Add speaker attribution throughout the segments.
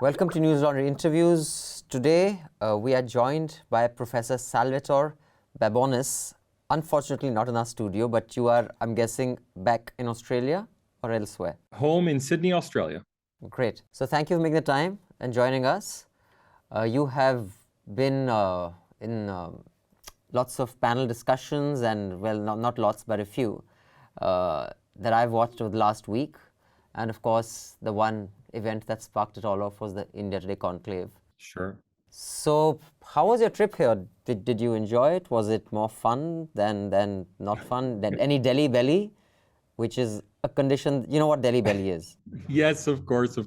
Speaker 1: Welcome to News Laundry Interviews. Today, we are joined by Professor Salvatore Babones. Unfortunately, not in our studio, but you are, I'm guessing, back in Australia or elsewhere?
Speaker 2: Home in Sydney, Australia.
Speaker 1: Great. So thank you for making the time and joining us. You have been in lots of panel discussions and, well, not lots, but a few that I've watched over the last week. And of course, the one event that sparked it all off was the India Today conclave.
Speaker 2: Sure.
Speaker 1: So how was your trip here? Did you enjoy it? Was it more fun than not fun? Than any Delhi belly, which is a condition, you know what Delhi belly is?
Speaker 2: Yes, of course.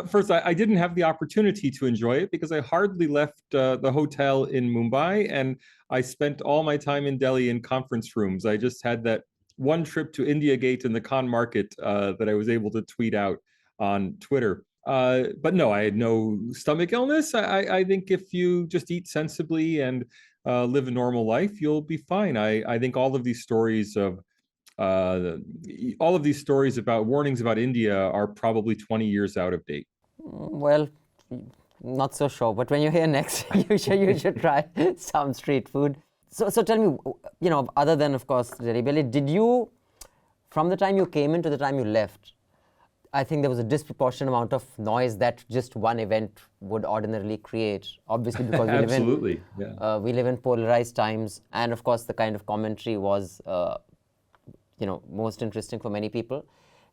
Speaker 2: First, I didn't have the opportunity to enjoy it because I hardly left the hotel in Mumbai, and I spent all my time in Delhi in conference rooms. I just had that one trip to India Gate and the Khan Market that I was able to tweet out on Twitter. But no, I had no stomach illness. I think if you just eat sensibly and live a normal life, you'll be fine. I think all of these stories about warnings about India are probably 20 years out of date.
Speaker 1: Well, not so sure. But when you're here next, you should try some street food. So tell me, you know, other than, of course, Delhi belly, did you, from the time you came in to the time you left, I think there was a disproportionate amount of noise that just one event would ordinarily create, obviously because we live in polarized times, and of course the kind of commentary was most interesting for many people.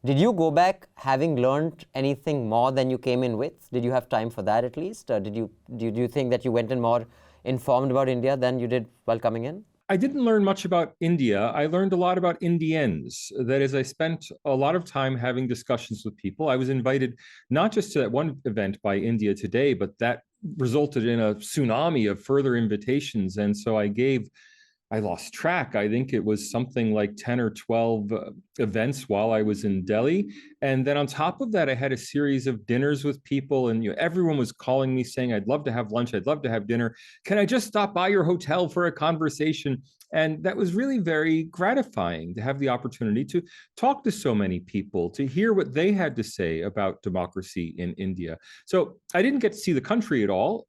Speaker 1: Did you go back having learned anything more than you came in with? Did you have time for that at least? Do you think that you went in more informed about India than you did while coming in?
Speaker 2: I didn't learn much about India. I learned a lot about Indians. That is, I spent a lot of time having discussions with people. I was invited not just to that one event by India Today, but that resulted in a tsunami of further invitations. And so I lost track. I think it was something like 10 or 12 events while I was in Delhi. And then on top of that, I had a series of dinners with people, and everyone was calling me saying, I'd love to have lunch. I'd love to have dinner. Can I just stop by your hotel for a conversation? And that was really very gratifying to have the opportunity to talk to so many people, to hear what they had to say about democracy in India. So I didn't get to see the country at all,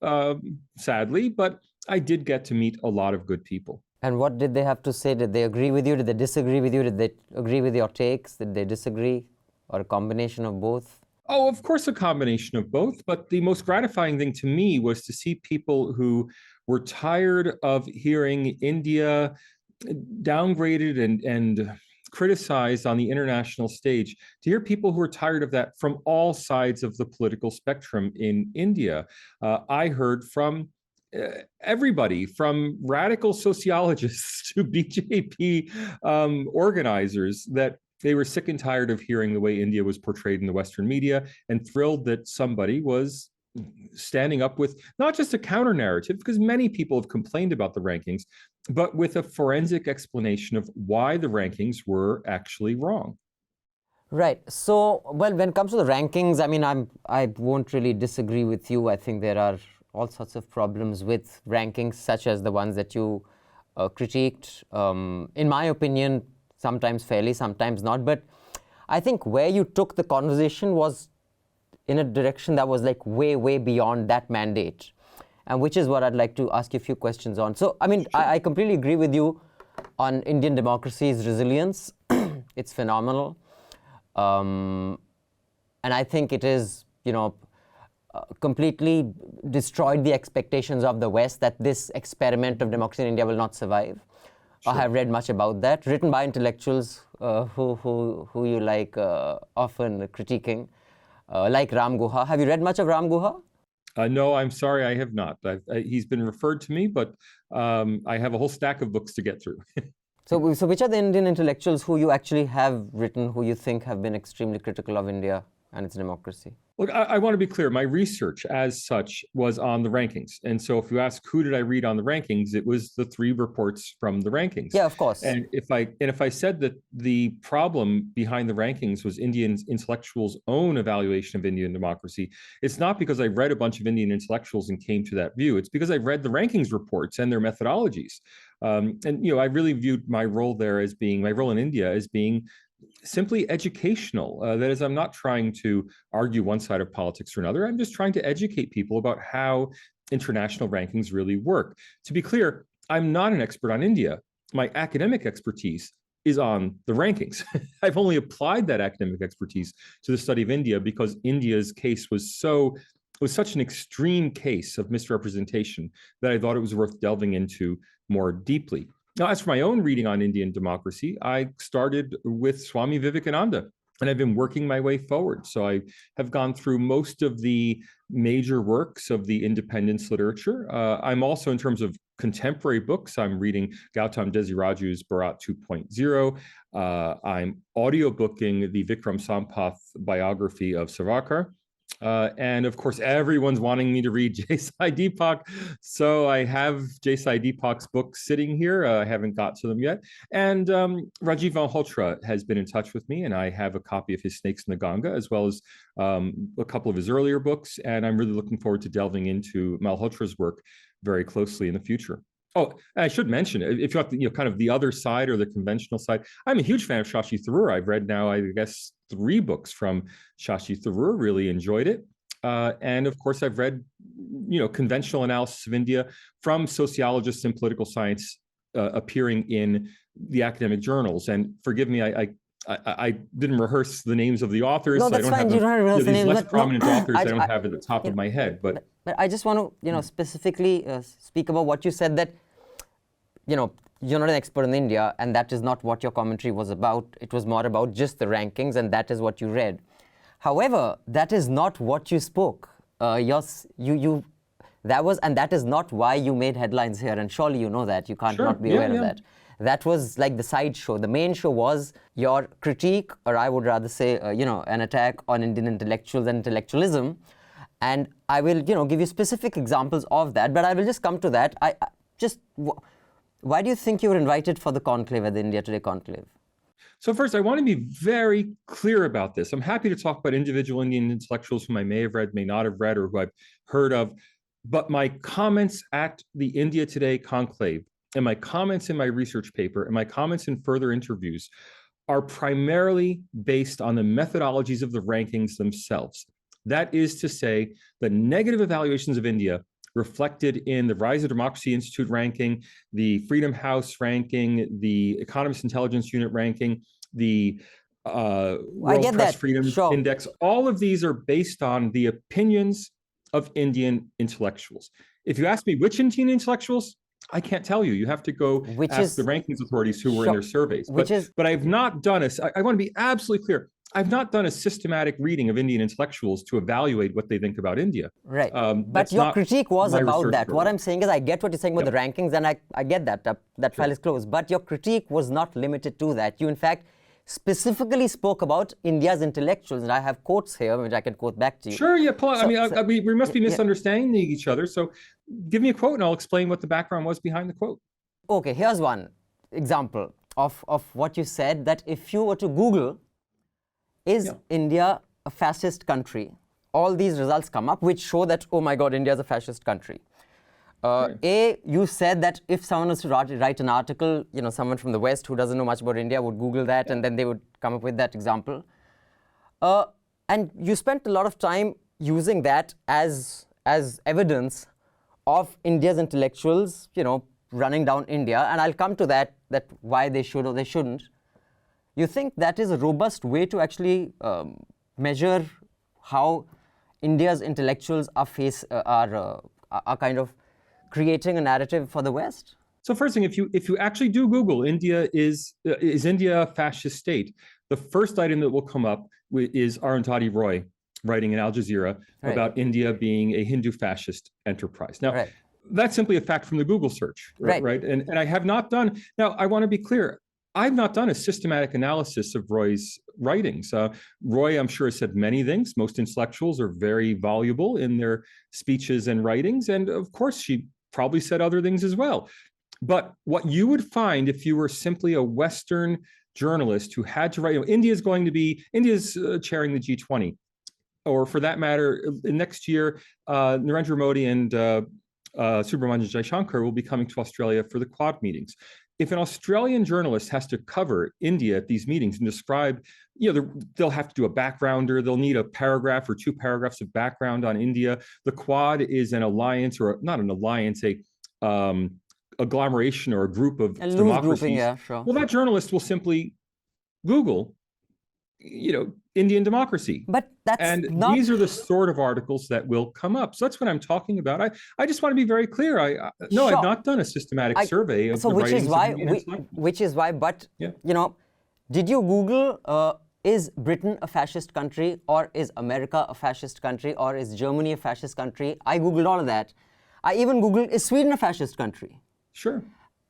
Speaker 2: sadly, but I did get to meet a lot of good people.
Speaker 1: And what did they have to say? Did they agree with you? Did they disagree with you? Did they agree with your takes? Did they disagree? Or a combination of both?
Speaker 2: Oh, of course, a combination of both. But the most gratifying thing to me was to see people who were tired of hearing India downgraded and criticized on the international stage, to hear people who are tired of that from all sides of the political spectrum in India. I heard from everybody, from radical sociologists to BJP organizers, that they were sick and tired of hearing the way India was portrayed in the Western media, and thrilled that somebody was standing up with not just a counter narrative, because many people have complained about the rankings, but with a forensic explanation of why the rankings were actually wrong.
Speaker 1: Right. So, well, when it comes to the rankings, I mean, I won't really disagree with you. I think there are all sorts of problems with rankings, such as the ones that you critiqued. In my opinion, sometimes fairly, sometimes not. But I think where you took the conversation was in a direction that was like way, way beyond that mandate, and which is what I'd like to ask you a few questions on. So, I mean, sure. I completely agree with you on Indian democracy's resilience. It's phenomenal. And I think it is, completely destroyed the expectations of the West that this experiment of democracy in India will not survive. Sure. I have read much about that, written by intellectuals who you like often critiquing, like Ram Guha. Have you read much of Ram Guha?
Speaker 2: No, I'm sorry, I have not. He's been referred to me, but I have a whole stack of books to get through.
Speaker 1: So which are the Indian intellectuals who you actually have written, who you think have been extremely critical of India and its democracy?
Speaker 2: Look, I want to be clear. My research as such was on the rankings. And so if you ask who did I read on the rankings, it was the 3 reports from the rankings.
Speaker 1: Yeah, of course.
Speaker 2: And if I said that the problem behind the rankings was Indian intellectuals' own evaluation of Indian democracy, it's not because I read a bunch of Indian intellectuals and came to that view. It's because I read the rankings reports and their methodologies. And I really viewed my role there as being, my role in India as being simply educational. That is, I'm not trying to argue one side of politics or another. I'm just trying to educate people about how international rankings really work. To be clear, I'm not an expert on India. My academic expertise is on the rankings. I've only applied that academic expertise to the study of India because India's case was such an extreme case of misrepresentation that I thought it was worth delving into more deeply. Now, as for my own reading on Indian democracy, I started with Swami Vivekananda, and I've been working my way forward. So I have gone through most of the major works of the independence literature. I'm also, in terms of contemporary books, I'm reading Gautam Desiraju's Bharat 2.0. I'm audiobooking the Vikram Sampath biography of Savarkar. And of course, everyone's wanting me to read Jaisai Deepak. So I have Jaisai Deepak's book sitting here. I haven't got to them yet. And Rajiv Malhotra has been in touch with me, and I have a copy of his Snakes in the Ganga, as well as a couple of his earlier books. And I'm really looking forward to delving into Malhotra's work very closely in the future. Oh, I should mention, if you want kind of the other side or the conventional side, I'm a huge fan of Shashi Tharoor. I've read now, I guess, 3 books from Shashi Tharoor, really enjoyed it. And of course, I've read, conventional analysis of India from sociologists and political science appearing in the academic journals. And forgive me, I didn't rehearse the names of the authors.
Speaker 1: No, that's fine. You don't have to rehearse the names.
Speaker 2: These less prominent authors I don't have at the top of my head. But
Speaker 1: I just want to, specifically speak about what you said, that, you're not an expert in India, and that is not what your commentary was about. It was more about just the rankings, and that is what you read. However, that is not what you spoke. That is not why you made headlines here, and surely you know that. You can't not be aware of that. That was like the side show. The main show was your critique, or I would rather say, an attack on Indian intellectuals and intellectualism. And I will, give you specific examples of that, but I will just come to that. Why do you think you were invited for the conclave at the India Today conclave?
Speaker 2: So first, I want to be very clear about this. I'm happy to talk about individual Indian intellectuals whom I may have read, may not have read, or who I've heard of. But my comments at the India Today conclave, and my comments in my research paper, and my comments in further interviews are primarily based on the methodologies of the rankings themselves. That is to say, the negative evaluations of India reflected in the Rise of Democracy Institute ranking, the Freedom House ranking, the Economist Intelligence Unit ranking, the World Press Freedom Index. All of these are based on the opinions of Indian intellectuals. If you ask me which Indian intellectuals, I can't tell you. You have to go ask the rankings authorities who were in their surveys. But I've not done I want to be absolutely clear. I've not done a systematic reading of Indian intellectuals to evaluate what they think about India.
Speaker 1: Right. But your critique was about that. What I'm saying is, I get what you're saying about the rankings, and I get that. That file is closed. But your critique was not limited to that. You, in fact, specifically spoke about India's intellectuals, and I have quotes here, which I can quote back to you.
Speaker 2: Sure, yeah, Paul. We must be misunderstanding each other. So give me a quote, and I'll explain what the background was behind the quote.
Speaker 1: Okay, here's one example of what you said, that if you were to Google, is India a fascist country? All these results come up, which show that, oh my God, India is a fascist country. You said that if someone was to write an article, someone from the West who doesn't know much about India would Google that, and then they would come up with that example. And you spent a lot of time using that as evidence of India's intellectuals, running down India. And I'll come to that why they should or they shouldn't. You think that is a robust way to actually measure how India's intellectuals are kind of creating a narrative for the West?
Speaker 2: So first thing, if you actually do Google India is India a fascist state, the first item that will come up is Arundhati Roy writing in Al Jazeera about India being a Hindu fascist enterprise. Now, that's simply a fact from the Google search, right? And I have not done. Now, I want to be clear. I've not done a systematic analysis of Roy's writings. Roy, I'm sure, has said many things. Most intellectuals are very voluble in their speeches and writings. And of course, she probably said other things as well. But what you would find if you were simply a Western journalist who had to write, India's chairing the G20. Or for that matter, next year, Narendra Modi and Subramanian Jaishankar will be coming to Australia for the Quad meetings. if an Australian journalist has to cover India at these meetings and describe, they'll have to do a backgrounder, they'll need a paragraph or 2 paragraphs of background on India. The Quad is an alliance, or not an alliance, a agglomeration or a group of democracies.
Speaker 1: Grouping, yeah, sure.
Speaker 2: Well, that journalist will simply Google, Indian democracy.
Speaker 1: But
Speaker 2: these are the sort of articles that will come up. So that's what I'm talking about. I just want to be very clear.
Speaker 1: Sure.
Speaker 2: I've not done a systematic survey of the writings of Indian intellectuals.
Speaker 1: Which is why, but, did you Google, is Britain a fascist country, or is America a fascist country, or is Germany a fascist country? I Googled all of that. I even Googled, is Sweden a fascist country?
Speaker 2: Sure.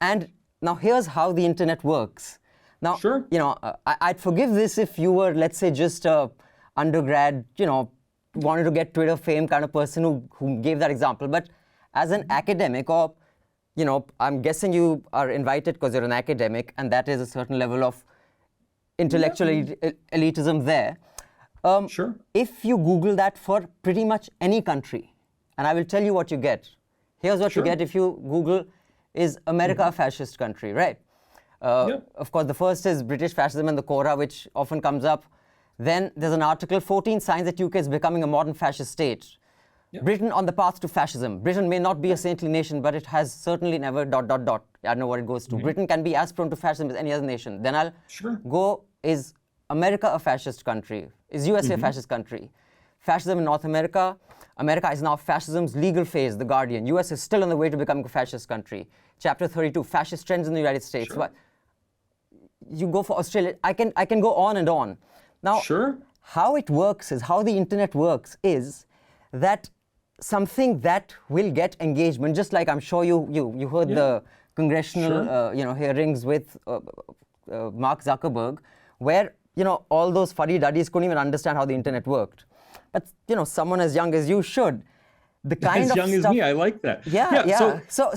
Speaker 1: And now here's how the internet works. Now,
Speaker 2: sure.
Speaker 1: I'd forgive this if you were, let's say, just a undergrad, wanted to get Twitter fame kind of person who gave that example. But as an academic, or, I'm guessing you are invited because you're an academic, and that is a certain level of intellectual elitism there.
Speaker 2: Sure.
Speaker 1: If you Google that for pretty much any country, and I will tell you what you get. Here's what you get if you Google, is America a fascist country, right? Of course, the first is British fascism and the Cora, which often comes up. Then there's an article, 14 signs that UK is becoming a modern fascist state. Britain on the path to fascism. Britain may not be a saintly nation, but it has certainly never ... I don't know what it goes to. Britain can be as prone to fascism as any other nation. Then I'll go, is America a fascist country? Is USA a fascist country? Fascism in North America. America is now fascism's legal phase, The Guardian. US is still on the way to becoming a fascist country. Chapter 32, fascist trends in the United States.
Speaker 2: Sure.
Speaker 1: You go for Australia. I can go on and on. Now, how it works is, how the internet works is that something that will get engagement, just like I'm sure you heard the congressional hearings with Mark Zuckerberg, where all those fuddy-duddies couldn't even understand how the internet worked. But someone as young as you should. The kind
Speaker 2: as
Speaker 1: of
Speaker 2: young
Speaker 1: stuff,
Speaker 2: as me, I like that.
Speaker 1: Yeah. So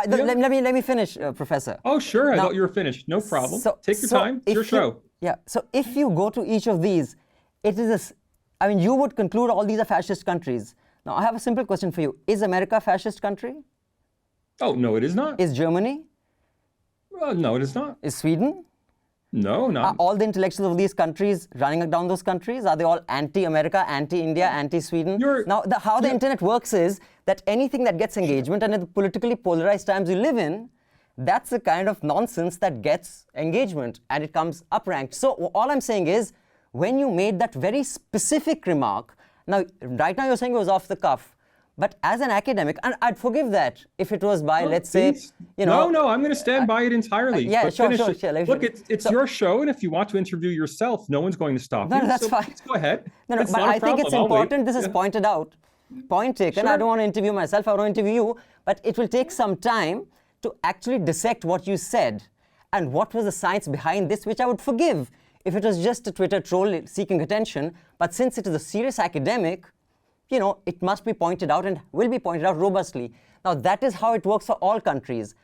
Speaker 1: let me finish, Professor.
Speaker 2: Oh, sure. I thought you were finished. No problem. Take your time. It's your show.
Speaker 1: Yeah. So if you go to each of these, it is you would conclude all these are fascist countries. Now, I have a simple question for you. Is America a fascist country?
Speaker 2: Oh, no, it is not.
Speaker 1: Is Germany?
Speaker 2: No, it is not.
Speaker 1: Is Sweden?
Speaker 2: No, not.
Speaker 1: Are all the intellectuals of these countries running down those countries? Are they all anti-America, anti-India, anti-Sweden? Now, how the internet works is that anything that gets engagement, and in the politically polarized times we live in, that's the kind of nonsense that gets engagement, and it comes up-ranked. So all I'm saying is, when you made that very specific remark, now, right now you're saying it was off the cuff, but as an academic, and I'd forgive that if it was by, let's say,
Speaker 2: No, I'm going to stand by it entirely.
Speaker 1: Sure.
Speaker 2: Look, it's your show, and if you want to interview yourself, no one's going to stop you.
Speaker 1: No, that's fine.
Speaker 2: Go ahead.
Speaker 1: No, but I think it's important. This is pointed out. Point taken. I don't want to interview myself. I want to interview you. But it will take some time to actually dissect what you said and what was the science behind this, which I would forgive if it was just a Twitter troll seeking attention. But since it is a serious academic, it must be pointed out and will be pointed out robustly. Now, that is how it works for all countries.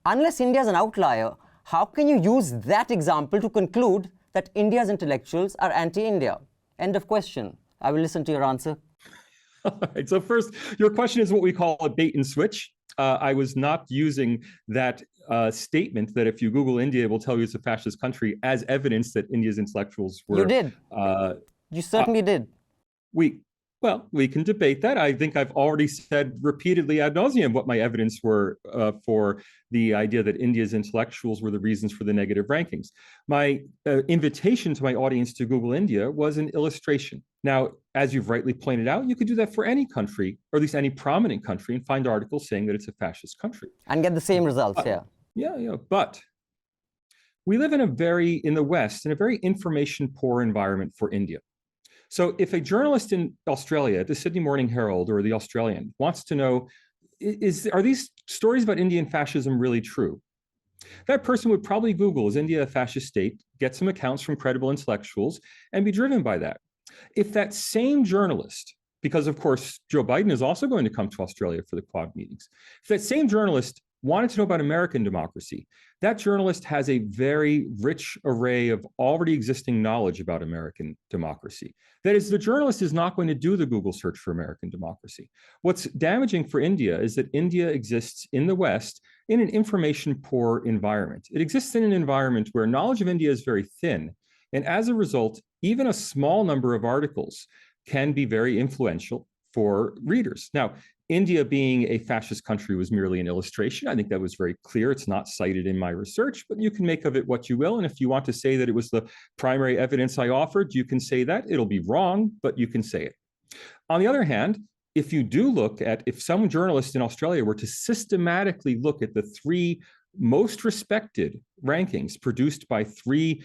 Speaker 1: Unless India is an outlier, how can you use that example to conclude that India's intellectuals are anti-India? End of question. I will listen to your answer.
Speaker 2: All right. So first, your question is what we call a bait and switch. I was not using that statement that if you Google India, it will tell you it's a fascist country as evidence that India's intellectuals were...
Speaker 1: You did. You certainly did.
Speaker 2: We can debate that. I think I've already said repeatedly ad nauseum what my evidence were for the idea that India's intellectuals were the reasons for the negative rankings. My invitation to my audience to Google India was an illustration. Now, as you've rightly pointed out, you could do that for any country, or at least any prominent country, and find articles saying that it's a fascist country.
Speaker 1: And get the same results,
Speaker 2: Yeah. But we live in the West, in a very information-poor environment for India. So if a journalist in Australia, the Sydney Morning Herald or the Australian, wants to know, are these stories about Indian fascism really true? That person would probably Google, is India a fascist state, get some accounts from credible intellectuals, and be driven by that. If that same journalist, because of course Joe Biden is also going to come to Australia for the Quad meetings, if that same journalist wanted to know about American democracy, that journalist has a very rich array of already existing knowledge about American democracy. That is, the journalist is not going to do the Google search for American democracy. What's damaging for India is that India exists in the West in an information-poor environment. It exists in an environment where knowledge of India is very thin, and as a result, even a small number of articles can be very influential for readers. Now, India being a fascist country was merely an illustration. I think that was very clear. It's not cited in my research, but you can make of it what you will. And if you want to say that it was the primary evidence I offered, you can say that. It'll be wrong, but you can say it. On the other hand, if you do look at, if some journalist in Australia were to systematically look at the three most respected rankings produced by three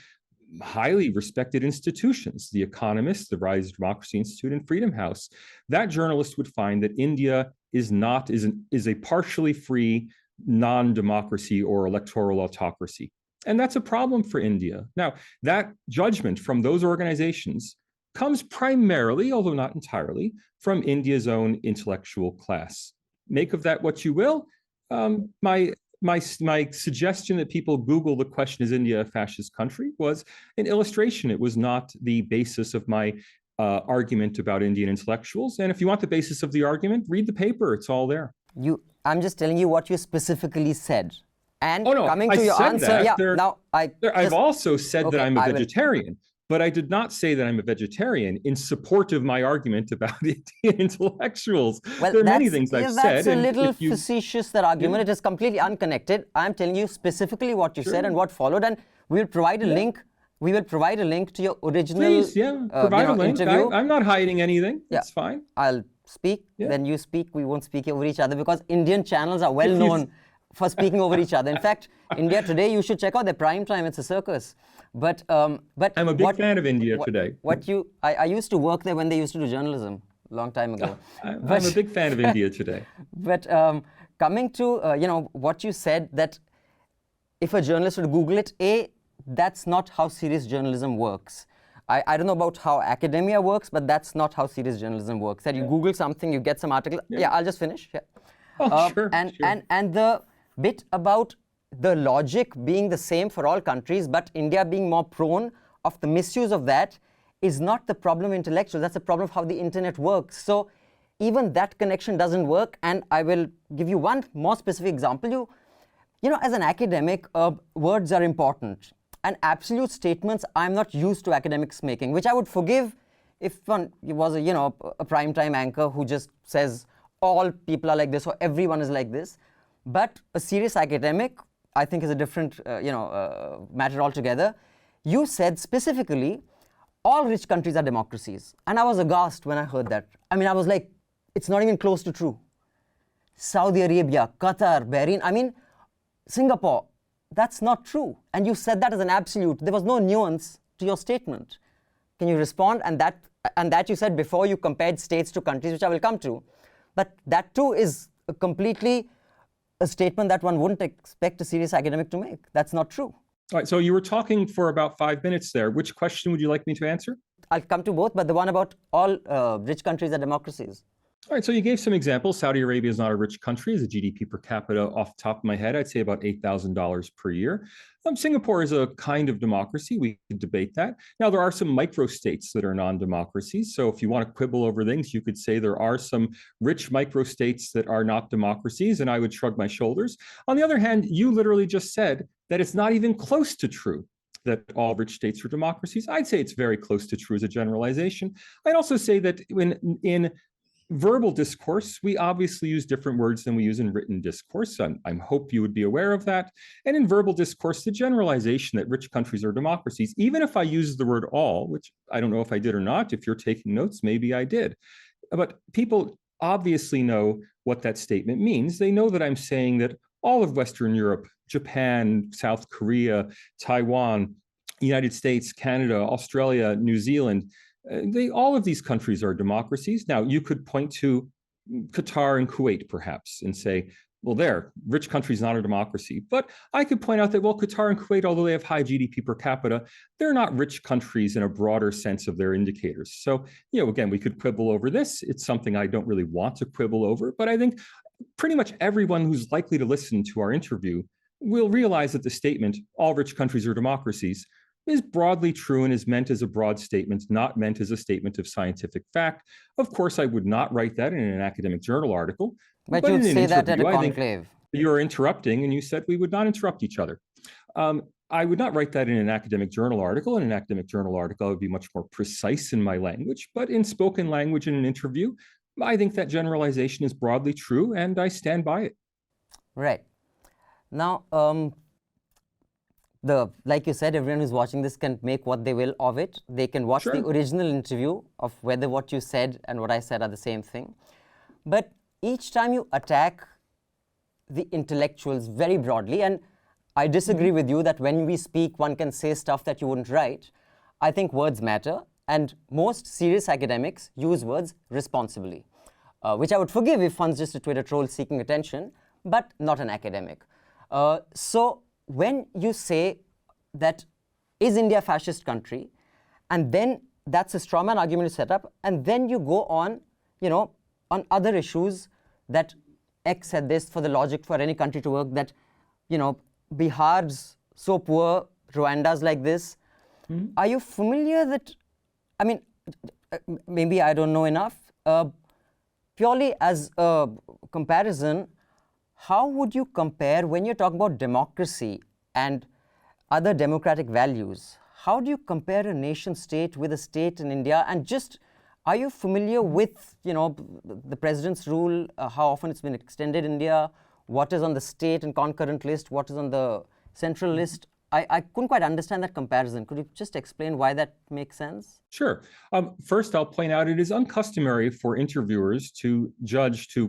Speaker 2: highly respected institutions, The Economist, the Rise of Democracy Institute, and Freedom House, that journalist would find that India is a partially free non-democracy or electoral autocracy. And that's a problem for India. Now, that judgment from those organizations comes primarily, although not entirely, from India's own intellectual class. Make of that what you will. My suggestion that people Google the question, is India a fascist country, was an illustration. It was not the basis of my argument about Indian intellectuals. And if you want the basis of the argument, read the paper. It's all there.
Speaker 1: I'm just telling you what you specifically said. And
Speaker 2: oh, no,
Speaker 1: coming to your answer,
Speaker 2: I've also said that I'm a vegetarian. But I did not say that I'm a vegetarian in support of my argument about Indian intellectuals.
Speaker 1: Well,
Speaker 2: there are many things I've said.
Speaker 1: That's a little facetious, that argument. It is completely unconnected. I'm telling you specifically what you said and what followed, and we will provide a link. We will provide a link to your original
Speaker 2: provide a link.
Speaker 1: interview.
Speaker 2: I'm not hiding anything. It's fine.
Speaker 1: I'll speak, then you speak. We won't speak over each other because Indian channels are well known for speaking over each other. In fact, India Today, you should check out their prime time. It's a circus. But I'm
Speaker 2: a big fan of India Today.
Speaker 1: I used to work there when they used to do journalism a long time ago.
Speaker 2: I'm a big fan of India Today.
Speaker 1: But coming to what you said, that if a journalist would Google it, that's not how serious journalism works. I don't know about how academia works, but that's not how serious journalism works. That you Google something, you get some article. I'll just finish.
Speaker 2: Sure.
Speaker 1: And the bit about the logic being the same for all countries, but India being more prone of the misuse of that, is not the problem of intellectuals. That's the problem of how the internet works. So even that connection doesn't work. And I will give you one more specific example. As an academic, words are important. And absolute statements I'm not used to academics making, which I would forgive if one was a primetime anchor who just says all people are like this or everyone is like this. But a serious academic, I think, is a different matter altogether. You said specifically, all rich countries are democracies. And I was aghast when I heard that. I mean, I was like, it's not even close to true. Saudi Arabia, Qatar, Bahrain, Singapore, that's not true. And you said that as an absolute. There was no nuance to your statement. Can you respond? And that you said before you compared states to countries, which I will come to. But that too is completely a statement that one wouldn't expect a serious academic to make. That's not true.
Speaker 2: All right, so you were talking for about 5 minutes there. Which question would you like me to answer?
Speaker 1: I'll come to both, but the one about all rich countries are democracies.
Speaker 2: All right, so you gave some examples. Saudi Arabia is not a rich country. As a GDP per capita, off the top of my head, I'd say about $8,000 per year. Singapore is a kind of democracy. We could debate that. Now, there are some micro-states that are non-democracies. So if you want to quibble over things, you could say there are some rich micro-states that are not democracies, and I would shrug my shoulders. On the other hand, you literally just said that it's not even close to true that all rich states are democracies. I'd say it's very close to true as a generalization. I'd also say that in verbal discourse, we obviously use different words than we use in written discourse. I hope you would be aware of that. And in verbal discourse, the generalization that rich countries are democracies, even if I use the word all, which I don't know if I did or not, if you're taking notes, maybe I did. But people obviously know what that statement means. They know that I'm saying that all of Western Europe, Japan, South Korea, Taiwan, United States, Canada, Australia, New Zealand, all of these countries are democracies. Now, you could point to Qatar and Kuwait, perhaps, and say, well, they're rich countries, not a democracy. But I could point out that, well, Qatar and Kuwait, although they have high GDP per capita, they're not rich countries in a broader sense of their indicators. So, again, we could quibble over this. It's something I don't really want to quibble over. But I think pretty much everyone who's likely to listen to our interview will realize that the statement, all rich countries are democracies, is broadly true and is meant as a broad statement, not meant as a statement of scientific fact. Of course, I would not write that in an academic journal article.
Speaker 1: But you'd say that at a conclave.
Speaker 2: You were interrupting, and you said we would not interrupt each other. I would not write that in an academic journal article. In an academic journal article, I would be much more precise in my language. But in spoken language in an interview, I think that generalization is broadly true, and I stand by it.
Speaker 1: Right. Now, like you said, everyone who's watching this can make what they will of it. They can watch the original interview of whether what you said and what I said are the same thing. But each time you attack the intellectuals very broadly, and I disagree with you that when we speak, one can say stuff that you wouldn't write. I think words matter, and most serious academics use words responsibly, which I would forgive if one's just a Twitter troll seeking attention, but not an academic. So when you say that is India a fascist country, and then that's a strawman argument to set up, and then you go on, on other issues that X said this for the logic for any country to work, that, Bihar's so poor, Rwanda's like this. Are you familiar that, I mean, maybe I don't know enough, purely as a comparison, how would you compare when you're talking about democracy and other democratic values? How do you compare a nation state with a state in India? And just, are you familiar with, the president's rule, how often it's been extended in India, what is on the state and concurrent list, what is on the central list? I couldn't quite understand that comparison. Could you just explain why that makes sense?
Speaker 2: Sure. First, I'll point out it is uncustomary for interviewers to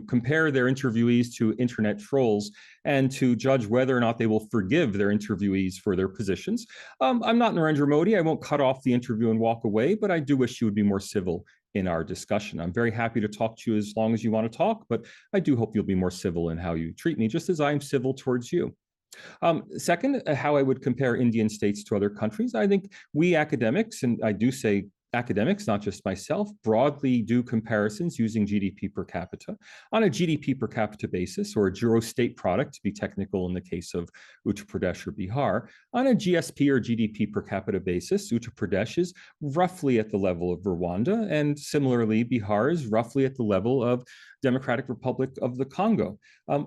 Speaker 2: compare their interviewees to internet trolls and to judge whether or not they will forgive their interviewees for their positions. I'm not Narendra Modi. I won't cut off the interview and walk away, but I do wish you would be more civil in our discussion. I'm very happy to talk to you as long as you want to talk, but I do hope you'll be more civil in how you treat me, just as I am civil towards you. Second, how I would compare Indian states to other countries. I think we academics, and I do say academics, not just myself, broadly do comparisons using GDP per capita. On a GDP per capita basis, or a gross state product, to be technical in the case of Uttar Pradesh or Bihar, on a GSP or GDP per capita basis, Uttar Pradesh is roughly at the level of Rwanda, and similarly, Bihar is roughly at the level of Democratic Republic of the Congo.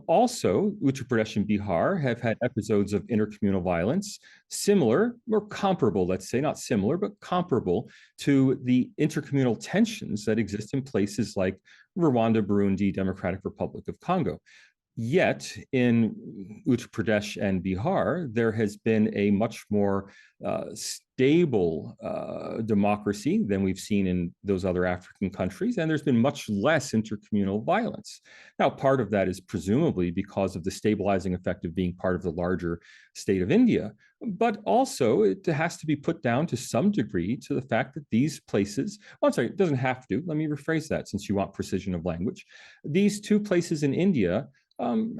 Speaker 2: Also, Uttar Pradesh and Bihar have had episodes of intercommunal violence similar or comparable, let's say, not similar, but comparable to the intercommunal tensions that exist in places like Rwanda, Burundi, Democratic Republic of Congo. Yet in Uttar Pradesh and Bihar, there has been a much more stable democracy than we've seen in those other African countries, and there's been much less intercommunal violence. Now, part of that is presumably because of the stabilizing effect of being part of the larger state of India, but also it has to be put down to some degree to the fact that these places, I'm sorry, it doesn't have to, let me rephrase that since you want precision of language. These two places in India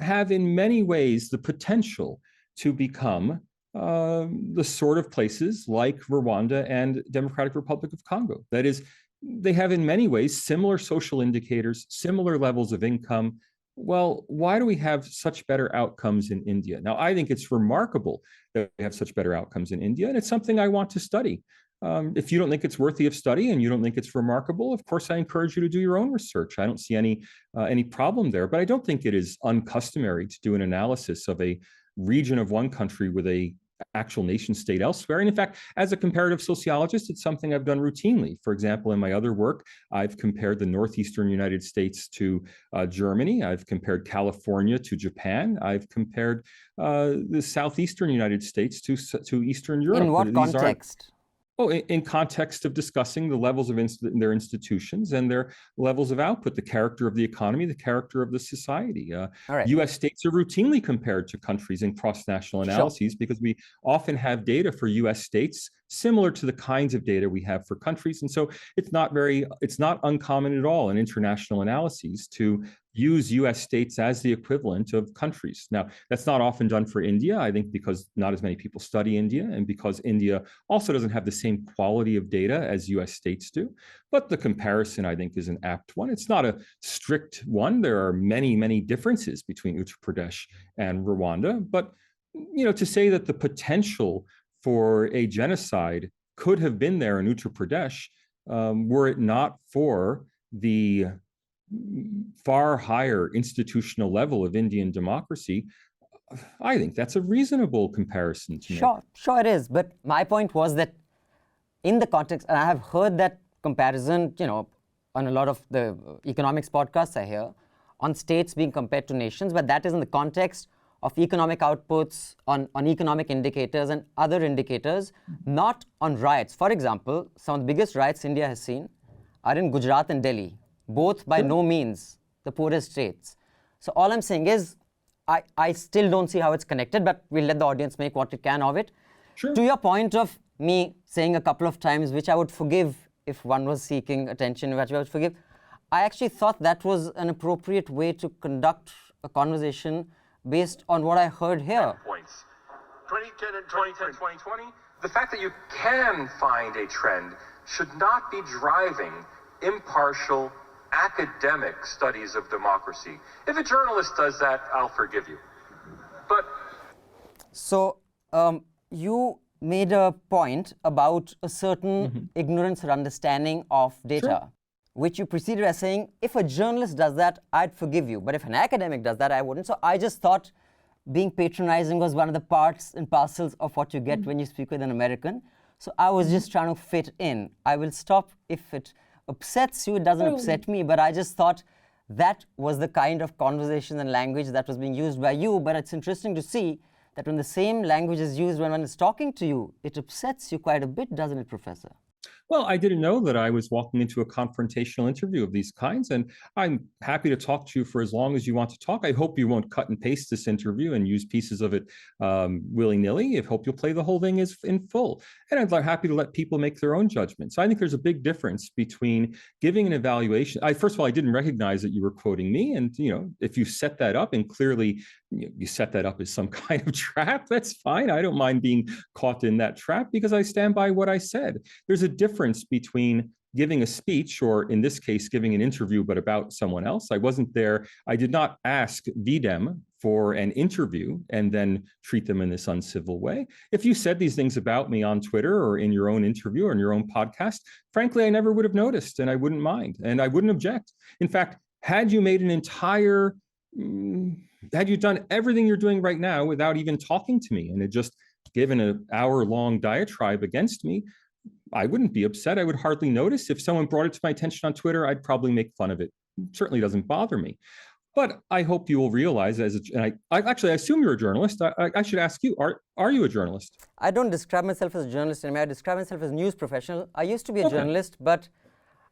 Speaker 2: have in many ways the potential to become the sort of places like Rwanda and Democratic Republic of Congo. That is, they have in many ways similar social indicators, similar levels of income. Well, why do we have such better outcomes in India? Now, I think it's remarkable that we have such better outcomes in India, and it's something I want to study. If you don't think it's worthy of study and you don't think it's remarkable, of course, I encourage you to do your own research. I don't see any problem there, but I don't think it is uncustomary to do an analysis of a region of one country with a actual nation state elsewhere. And in fact, as a comparative sociologist, it's something I've done routinely. For example, in my other work, I've compared the northeastern United States to Germany. I've compared California to Japan. I've compared the southeastern United States to Eastern Europe.
Speaker 1: In what context?
Speaker 2: In context of discussing the levels of their institutions and their levels of output, the character of the economy, the character of the society. Right. U.S. states are routinely compared to countries in cross-national analyses because we often have data for U.S. states similar to the kinds of data we have for countries. And so it's not uncommon at all in international analyses to use U.S. states as the equivalent of countries. Now, that's not often done for India, I think because not as many people study India and because India also doesn't have the same quality of data as U.S. states do. But the comparison, I think, is an apt one. It's not a strict one. There are many, many differences between Uttar Pradesh and Rwanda. But, to say that the potential for a genocide could have been there in Uttar Pradesh were it not for the far higher institutional level of Indian democracy, I think that's a reasonable comparison to make.
Speaker 1: Sure it is. But my point was that in the context, and I have heard that comparison, on a lot of the economics podcasts I hear, on states being compared to nations, but that is in the context of economic outputs, on economic indicators and other indicators, not on riots. For example, some of the biggest riots India has seen are in Gujarat and Delhi, both by no means the poorest states. So all I'm saying is, I still don't see how it's connected, but we'll let the audience make what it can of it.
Speaker 2: Sure.
Speaker 1: To your point of me saying a couple of times, which I would forgive if one was seeking attention, which I would forgive, I actually thought that was an appropriate way to conduct a conversation based on what I heard here.
Speaker 3: Points. 2010 and 2020. The fact that you can find a trend should not be driving impartial academic studies of democracy. If a journalist does that, I'll forgive you. But
Speaker 1: so you made a point about a certain ignorance or understanding of data, which you preceded as saying, if a journalist does that, I'd forgive you. But if an academic does that, I wouldn't. So I just thought being patronizing was one of the parts and parcels of what you get when you speak with an American. So I was just trying to fit in. I will stop if it upsets you. It doesn't upset me, but I just thought that was the kind of conversation and language that was being used by you. But it's interesting to see that when the same language is used when one is talking to you, it upsets you quite a bit, doesn't it, Professor?
Speaker 2: Well, I didn't know that I was walking into a confrontational interview of these kinds, and I'm happy to talk to you for as long as you want to talk. I hope you won't cut and paste this interview and use pieces of it willy-nilly. I hope you'll play the whole thing in full. And I'm happy to let people make their own judgments. I think there's a big difference between giving an evaluation. First of all, I didn't recognize that you were quoting me, and if you set that up and clearly you set that up as some kind of trap, that's fine. I don't mind being caught in that trap because I stand by what I said. There's a difference between giving a speech, or in this case, giving an interview, but about someone else. I wasn't there. I did not ask VDEM for an interview and then treat them in this uncivil way. If you said these things about me on Twitter or in your own interview or in your own podcast, frankly, I never would have noticed, and I wouldn't mind, and I wouldn't object. In fact, had you made an entire had you done everything you're doing right now without even talking to me and had just given an hour-long diatribe against me, I wouldn't be upset. I would hardly notice. If someone brought it to my attention on Twitter, I'd probably make fun of it. It certainly doesn't bother me. But I hope you will realize, and I assume you're a journalist. I should ask you, are you a journalist?
Speaker 1: I don't describe myself as a journalist anymore. I describe myself as a news professional. I used to be a journalist, but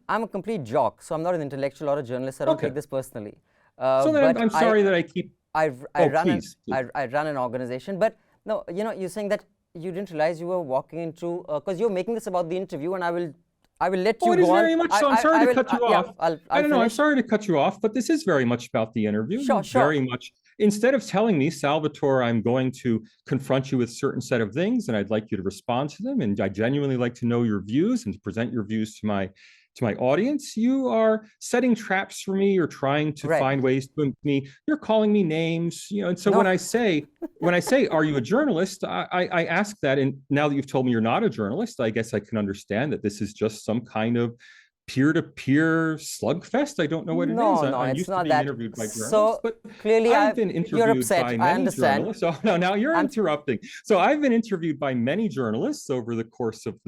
Speaker 1: I'm a complete jock, so I'm not an intellectual or a journalist. I don't take this personally.
Speaker 2: So then I'm sorry that I keep...
Speaker 1: I run an organization, but no, you're saying that you didn't realize you were walking into, because you're making this about the interview, and I will let you go on.
Speaker 2: It is very much so. I'm sorry to cut you off.
Speaker 1: I don't know.
Speaker 2: I'm sorry to cut you off, but this is very much about the interview.
Speaker 1: Sure.
Speaker 2: Very much. Instead of telling me, Salvatore, I'm going to confront you with a certain set of things, and I'd like you to respond to them, and I genuinely like to know your views and to present your views to my audience, you are setting traps for me. You're trying to find ways to me. You're calling me names, and so when I say, are you a journalist? I ask that, and now that you've told me you're not a journalist, I guess I can understand that this is just some kind of peer-to-peer slugfest. I don't know what it is. I'm used to being interviewed by journalists, but
Speaker 1: clearly
Speaker 2: I've been interviewed by many journalists. So no, now you're interrupting. So I've been interviewed by many journalists over the course of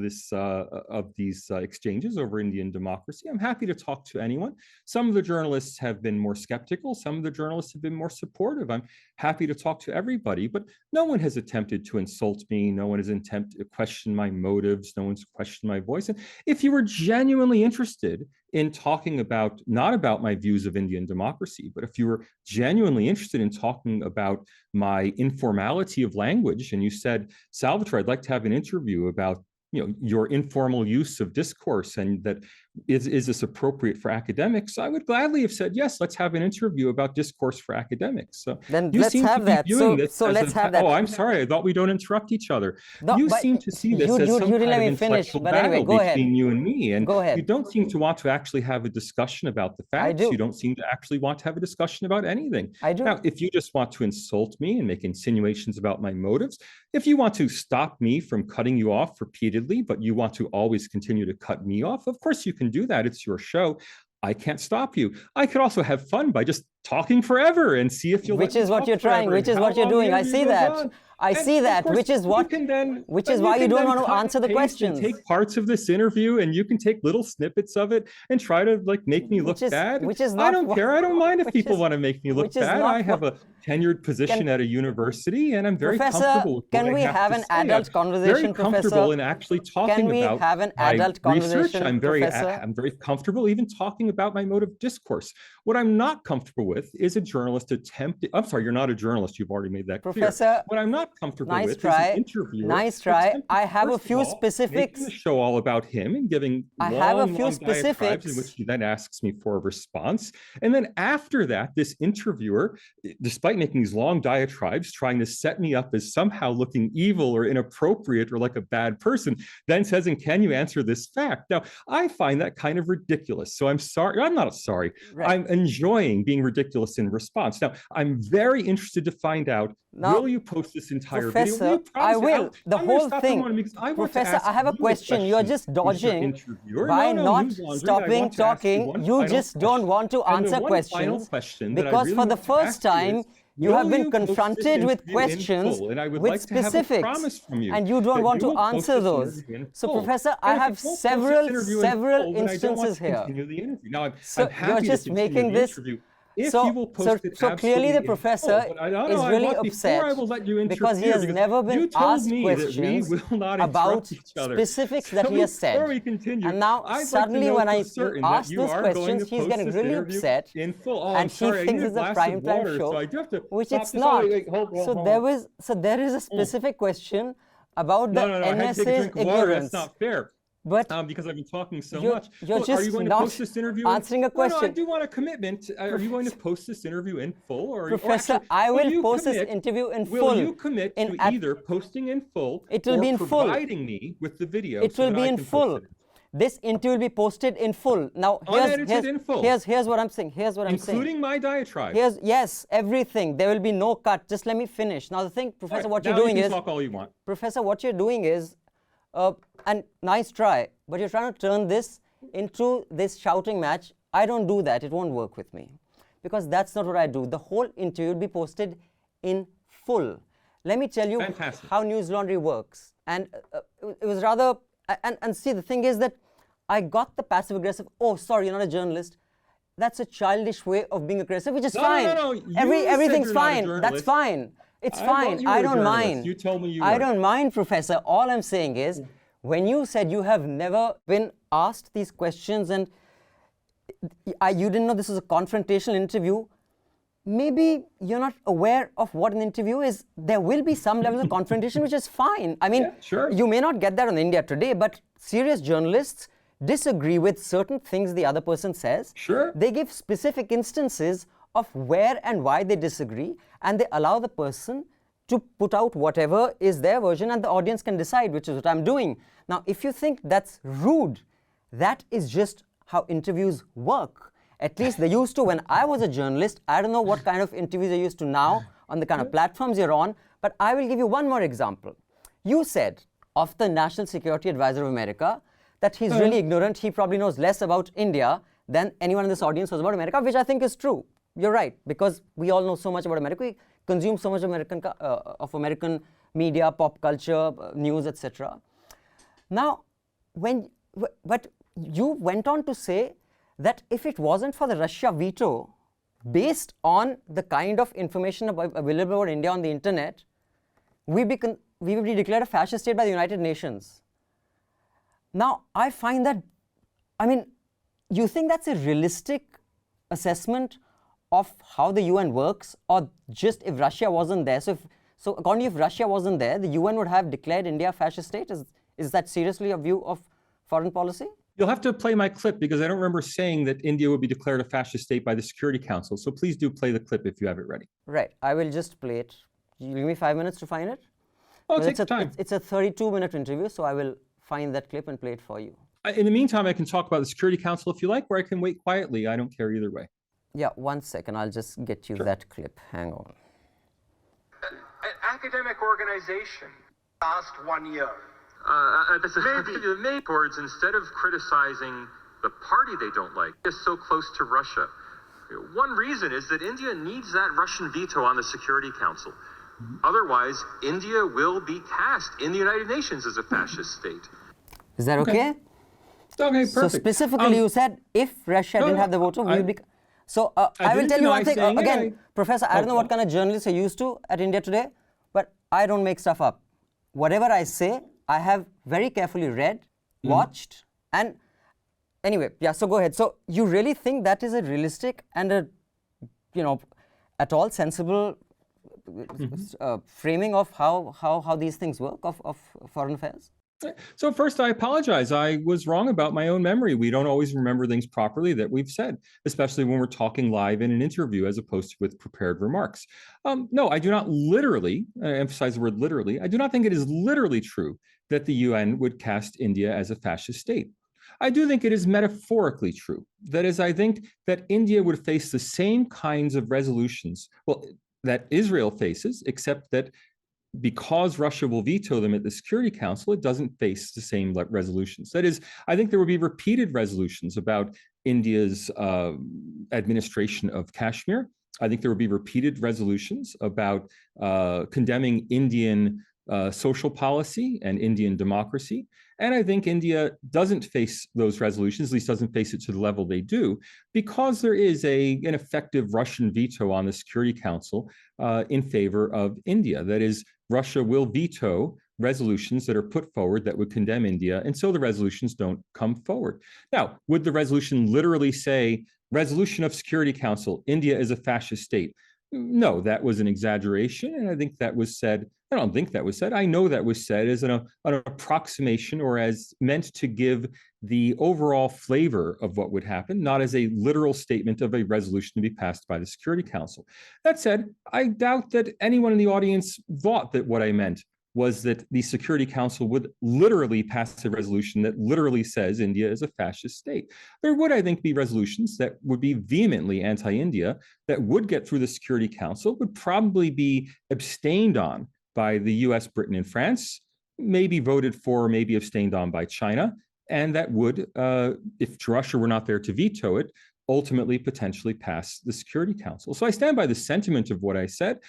Speaker 2: these exchanges over Indian democracy. I'm happy to talk to anyone. Some of the journalists have been more skeptical. Some of the journalists have been more supportive. I'm happy to talk to everybody, but no one has attempted to insult me. No one has attempted to question my motives. No one's questioned my voice. And if you were genuinely interested in talking about, not about my views of Indian democracy, but if you were genuinely interested in talking about my informality of language, and you said, Salvatore, I'd like to have an interview about your informal use of discourse, and that is this appropriate for academics? I would gladly have said, yes, let's have an interview about discourse for academics. So
Speaker 1: then let's have that. So let's have that.
Speaker 2: Oh, I'm sorry. I thought we don't interrupt each other. No, you seem to see this as some kind of intellectual battle between you and me. And you don't seem to want to actually have a discussion about the facts. I do. You don't seem to actually want to have a discussion about anything.
Speaker 1: I do.
Speaker 2: Now, if you just want to insult me and make insinuations about my motives, if you want to stop me from cutting you off repeatedly, but you want to always continue to cut me off, of course you can do that. It's your show. I can't stop you. I could also have fun by just talking forever and see if you'll.
Speaker 1: Which is what you're trying. Which is what you're doing. I see that. I see that. Which is what. Which is why you don't want to answer the questions.
Speaker 2: Take parts of this interview and you can take little snippets of it and try to like make me look bad.
Speaker 1: Which is not.
Speaker 2: I don't care. I don't mind if people want to make me look bad. I have a tenured position at a university, and I'm very comfortable with what
Speaker 1: can we have an adult conversation, Professor?
Speaker 2: Very comfortable in actually talking about
Speaker 1: have an adult conversation,
Speaker 2: I'm very comfortable even talking about my mode of discourse. What I'm not comfortable with is a journalist attempting. I'm sorry, you're not a journalist. You've already made that clear.
Speaker 1: Professor,
Speaker 2: what I'm not comfortable with is an interviewer.
Speaker 1: Nice try. I have a few specifics.
Speaker 2: Making the show all about him and giving long specifics in which he then asks me for a response. And then after that, this interviewer, despite making these long diatribes, trying to set me up as somehow looking evil or inappropriate or like a bad person, then says, and can you answer this fact? Now, I find that kind of ridiculous. So I'm sorry. I'm not sorry. Right. I'm enjoying being ridiculous in response. Now, I'm very interested to find out, will you post this entire video?
Speaker 1: I will. The whole thing. Professor, I have a question. You're just dodging. By not stopping talking, you just don't want to answer questions. Because for the first time, you have been confronted with questions with specifics, and you don't want to answer those. So, Professor, I have several instances here. So you're just making this. So clearly the professor is really upset because he has never been asked questions about specifics that he has said. And now suddenly when I ask those questions, he's getting really upset and he thinks it's a prime time show, which it's not. So there is a specific question about the NSA's ignorance.
Speaker 2: That's not fair.
Speaker 1: But
Speaker 2: because I've been talking so much.
Speaker 1: You're just
Speaker 2: are you going to post this interview?
Speaker 1: Answering a question.
Speaker 2: No, I do want a commitment. Are you going to post this interview in full?
Speaker 1: Professor, I will post this interview in full.
Speaker 2: Will you commit to either posting in full or providing me with the video?
Speaker 1: It will be in full. This interview will be posted in full. Now, here's what I'm saying.
Speaker 2: Including my diatribe.
Speaker 1: Yes, everything. There will be no cut. Just let me finish. Now, the thing, Professor, what you're doing is...
Speaker 2: talk all you want.
Speaker 1: Professor, what you're doing is... and nice try, but you're trying to turn this into this shouting match. I don't do that. It won't work with me because that's not what I do. The whole interview will be posted in full. Let me tell you how News Laundry works. And it was rather, and see, the thing is that I got the passive aggressive, oh, sorry, you're not a journalist. That's a childish way of being aggressive, which is fine.
Speaker 2: No.
Speaker 1: Everything's fine. That's fine. It's fine. I don't mind.
Speaker 2: You told me you
Speaker 1: I don't mind, Professor. All I'm saying is, when you said you have never been asked these questions and you didn't know this was a confrontational interview, maybe you're not aware of what an interview is. There will be some level of confrontation, which is fine. I mean, you may not get that on India Today, but serious journalists disagree with certain things the other person says.
Speaker 2: Sure.
Speaker 1: They give specific instances of where and why they disagree, and they allow the person to put out whatever is their version, and the audience can decide, which is what I'm doing. Now, if you think that's rude, that is just how interviews work. At least they used to when I was a journalist. I don't know what kind of interviews they used to now on the kind of platforms you're on, but I will give you one more example. You said of the National Security Advisor of America that he's really ignorant. He probably knows less about India than anyone in this audience knows about America, which I think is true. You're right, because we all know so much about America. We consume so much of American media, pop culture, news, etc. Now, but you went on to say that if it wasn't for the Russia veto, based on the kind of information available about India on the internet, we would be declared a fascist state by the United Nations. Now, I find that, I mean, you think that's a realistic assessment of how the UN works, or just if Russia wasn't there? So according to you, if Russia wasn't there, the UN would have declared India a fascist state? Is that seriously a view of foreign policy?
Speaker 2: You'll have to play my clip because I don't remember saying that India would be declared a fascist state by the Security Council. So please do play the clip if you have it ready.
Speaker 1: Right. I will just play it. You give me 5 minutes to find it?
Speaker 2: Oh, take your time.
Speaker 1: It's a 32-minute interview, so I will find that clip and play it for you.
Speaker 2: In the meantime, I can talk about the Security Council if you like, or I can wait quietly. I don't care either way.
Speaker 1: Yeah, 1 second. I'll just get you that clip. Hang on.
Speaker 3: An academic organization.
Speaker 4: Last 1 year.
Speaker 3: Maybe words, instead of criticizing the party they don't like is so close to Russia. One reason is that India needs that Russian veto on the Security Council. Otherwise, India will be cast in the United Nations as a fascist state.
Speaker 1: Is that okay?
Speaker 2: Okay, perfect.
Speaker 1: So specifically, you said if Russia didn't have the veto, we would be. So I will tell you one thing again, Professor. I don't know what kind of journalists are used to at India Today, but I don't make stuff up. Whatever I say, I have very carefully read, watched, and anyway, yeah. So go ahead. So you really think that is a realistic and a, at all sensible framing of how these things work of foreign affairs?
Speaker 2: So first, I apologize. I was wrong about my own memory. We don't always remember things properly that we've said, especially when we're talking live in an interview as opposed to with prepared remarks. No, I do not literally, I emphasize the word literally, I do not think it is literally true that the UN would cast India as a fascist state. I do think it is metaphorically true. That is, I think that India would face the same kinds of resolutions, that Israel faces, except that because Russia will veto them at the Security Council, it doesn't face the same resolutions. That is, I think there would be repeated resolutions about India's administration of Kashmir. I think there would be repeated resolutions about condemning Indian social policy and Indian democracy. And I think India doesn't face those resolutions, at least doesn't face it to the level they do, because there is an effective Russian veto on the Security Council in favor of India. That is, Russia will veto resolutions that are put forward that would condemn India, and so the resolutions don't come forward. Now, would the resolution literally say, resolution of Security Council, India is a fascist state? No, that was an exaggeration, and I think that was said. I don't think that was said. I know that was said as an approximation or as meant to give the overall flavor of what would happen, not as a literal statement of a resolution to be passed by the Security Council. That said, I doubt that anyone in the audience thought that what I meant was that the Security Council would literally pass a resolution that literally says India is a fascist state. There would, I think, be resolutions that would be vehemently anti-India that would get through the Security Council, would probably be abstained on by the US, Britain, and France, maybe voted for, maybe abstained on by China, and that would, if Russia were not there to veto it, ultimately potentially pass the Security Council. So I stand by the sentiment of what I said.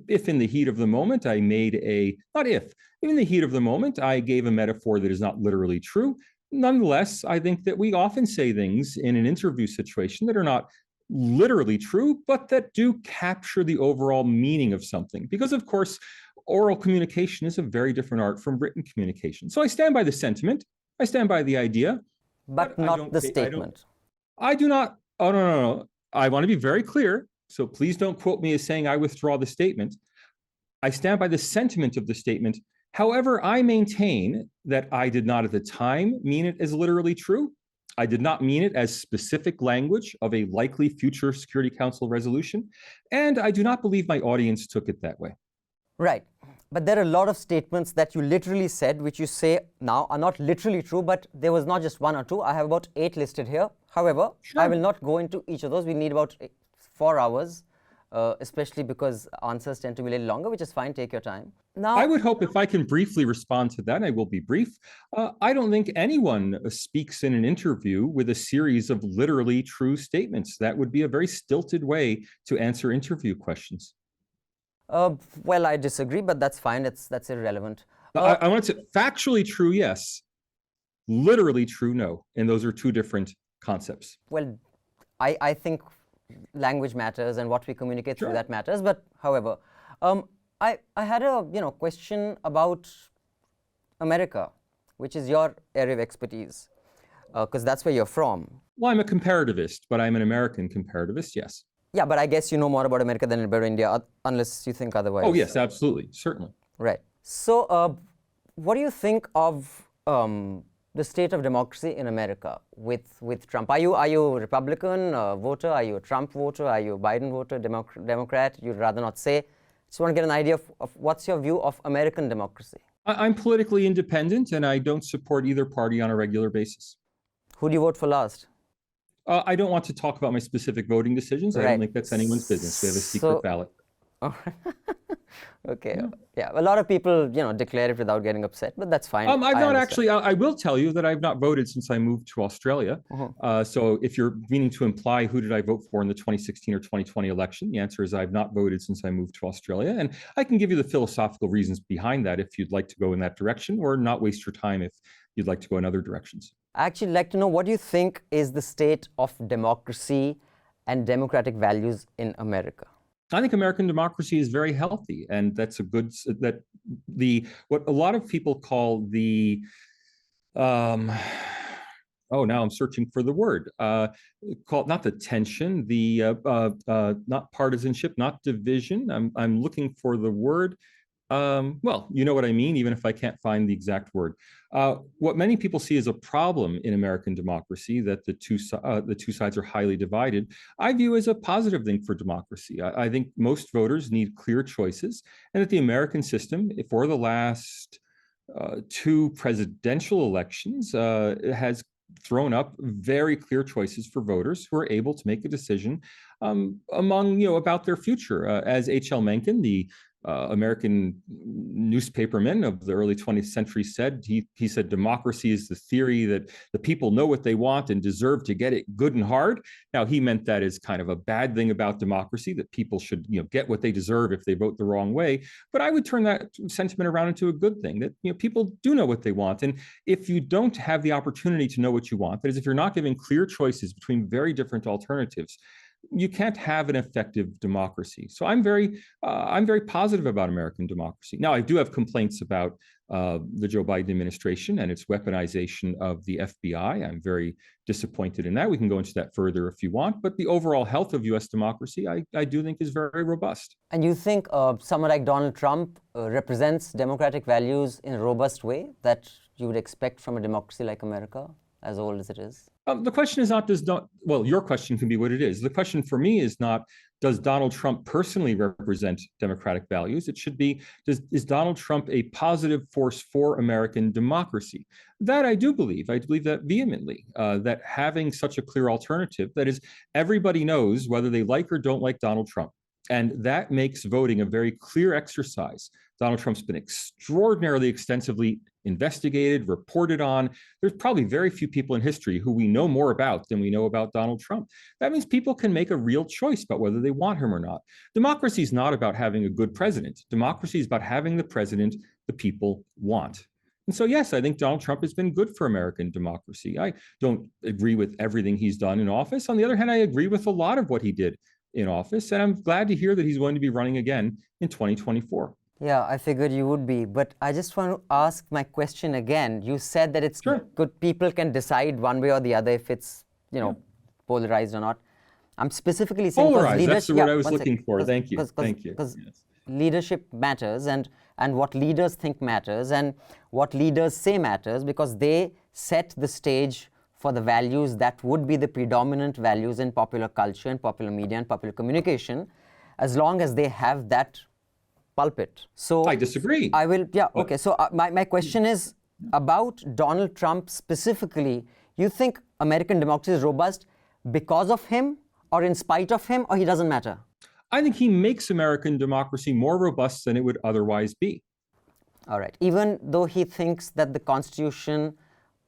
Speaker 2: If in the heat of the moment I made in the heat of the moment I gave a metaphor that is not literally true, nonetheless, I think that we often say things in an interview situation that are not literally true, but that do capture the overall meaning of something. Because, of course, oral communication is a very different art from written communication. So I stand by the sentiment. I stand by the idea.
Speaker 1: But not the statement.
Speaker 2: I do not. Oh, no. I want to be very clear. So please don't quote me as saying I withdraw the statement. I stand by the sentiment of the statement. However, I maintain that I did not at the time mean it as literally true. I did not mean it as specific language of a likely future Security Council resolution. And I do not believe my audience took it that way.
Speaker 1: Right. But there are a lot of statements that you literally said, which you say now are not literally true, but there was not just one or two. I have about 8 listed here. However, sure. I will not go into each of those. We need about 4 hours, especially because answers tend to be a little longer, which is fine. Take your time. Now,
Speaker 2: I would hope if I can briefly respond to that, and I will be brief. I don't think anyone speaks in an interview with a series of literally true statements. That would be a very stilted way to answer interview questions.
Speaker 1: Well, I disagree, but that's fine. That's irrelevant.
Speaker 2: I want to say factually true, yes. Literally true, no. And those are two different concepts.
Speaker 1: Well, I think language matters and what we communicate through that matters. But however, I had a question about America, which is your area of expertise, because that's where you're from.
Speaker 2: Well, I'm a comparativist, but I'm an American comparativist, yes.
Speaker 1: Yeah, but I guess you know more about America than about India, unless you think otherwise.
Speaker 2: Oh, yes, absolutely, certainly.
Speaker 1: Right. So what do you think of the state of democracy in America with Trump? Are you a Republican voter? Are you a Trump voter? Are you a Biden voter, Democrat? You'd rather not say. Just want to get an idea of what's your view of American democracy.
Speaker 2: I'm politically independent, and I don't support either party on a regular basis.
Speaker 1: Who do you vote for last?
Speaker 2: I don't want to talk about my specific voting decisions. I don't think that's anyone's business. We have a secret ballot.
Speaker 1: Okay. Yeah. A lot of people, declare it without getting upset, but that's fine.
Speaker 2: I've not actually. I will tell you that I've not voted since I moved to Australia. So if you're meaning to imply who did I vote for in the 2016 or 2020 election, the answer is I've not voted since I moved to Australia. And I can give you the philosophical reasons behind that if you'd like to go in that direction, or not waste your time if you'd like to go in other directions.
Speaker 1: I actually like to know, what do you think is the state of democracy and democratic values in America?
Speaker 2: I think American democracy is very healthy, and that's what a lot of people call the now I'm searching for the word. Called not the tension, not partisanship, not division. I'm looking for the word. Well, you know what I mean, even if I can't find the exact word. What many people see as a problem in American democracy, that the two sides are highly divided, I view as a positive thing for democracy. I think most voters need clear choices, and that the American system, for the last two presidential elections, has thrown up very clear choices for voters who are able to make a decision about their future. As H.L. Mencken, the American newspaperman of the early 20th century said, he said, democracy is the theory that the people know what they want and deserve to get it good and hard. Now, he meant that as kind of a bad thing about democracy, that people should get what they deserve if they vote the wrong way. But I would turn that sentiment around into a good thing, that people do know what they want. And if you don't have the opportunity to know what you want, that is, if you're not giving clear choices between very different alternatives, you can't have an effective democracy. So I'm very positive about American democracy. Now, I do have complaints about the Joe Biden administration and its weaponization of the FBI. I'm very disappointed in that. We can go into that further if you want. But the overall health of U.S. democracy, I do think, is very robust.
Speaker 1: And you think someone like Donald Trump represents democratic values in a robust way that you would expect from a democracy like America, as old as it is?
Speaker 2: The question is not, your question can be what it is. The question for me is not, does Donald Trump personally represent democratic values? It should be, is Donald Trump a positive force for American democracy? That I do believe. I believe that vehemently, that having such a clear alternative, that is, everybody knows whether they like or don't like Donald Trump. And that makes voting a very clear exercise. Donald Trump's been extraordinarily extensively investigated, reported on. There's probably very few people in history who we know more about than we know about Donald Trump. That means people can make a real choice about whether they want him or not. Democracy is not about having a good president. Democracy is about having the president the people want. And so, yes, I think Donald Trump has been good for American democracy. I don't agree with everything he's done in office. On the other hand, I agree with a lot of what he did in office, and I'm glad to hear that he's going to be running again in 2024.
Speaker 1: Yeah, I figured you would be, but I just want to ask my question again. You said that it's good, people can decide one way or the other if it's, polarized or not. I'm specifically saying
Speaker 2: polarized, that's the word I was looking for. Thank you. Thank you.
Speaker 1: Because leadership matters, and what leaders think matters, and what leaders say matters, because they set the stage for the values that would be the predominant values in popular culture and popular media and popular communication, as long as they have that pulpit. So
Speaker 2: I disagree.
Speaker 1: I will, okay. So my question is about Donald Trump specifically. You think American democracy is robust because of him, or in spite of him, or he doesn't matter?
Speaker 2: I think he makes American democracy more robust than it would otherwise be.
Speaker 1: All right. Even though he thinks that the Constitution,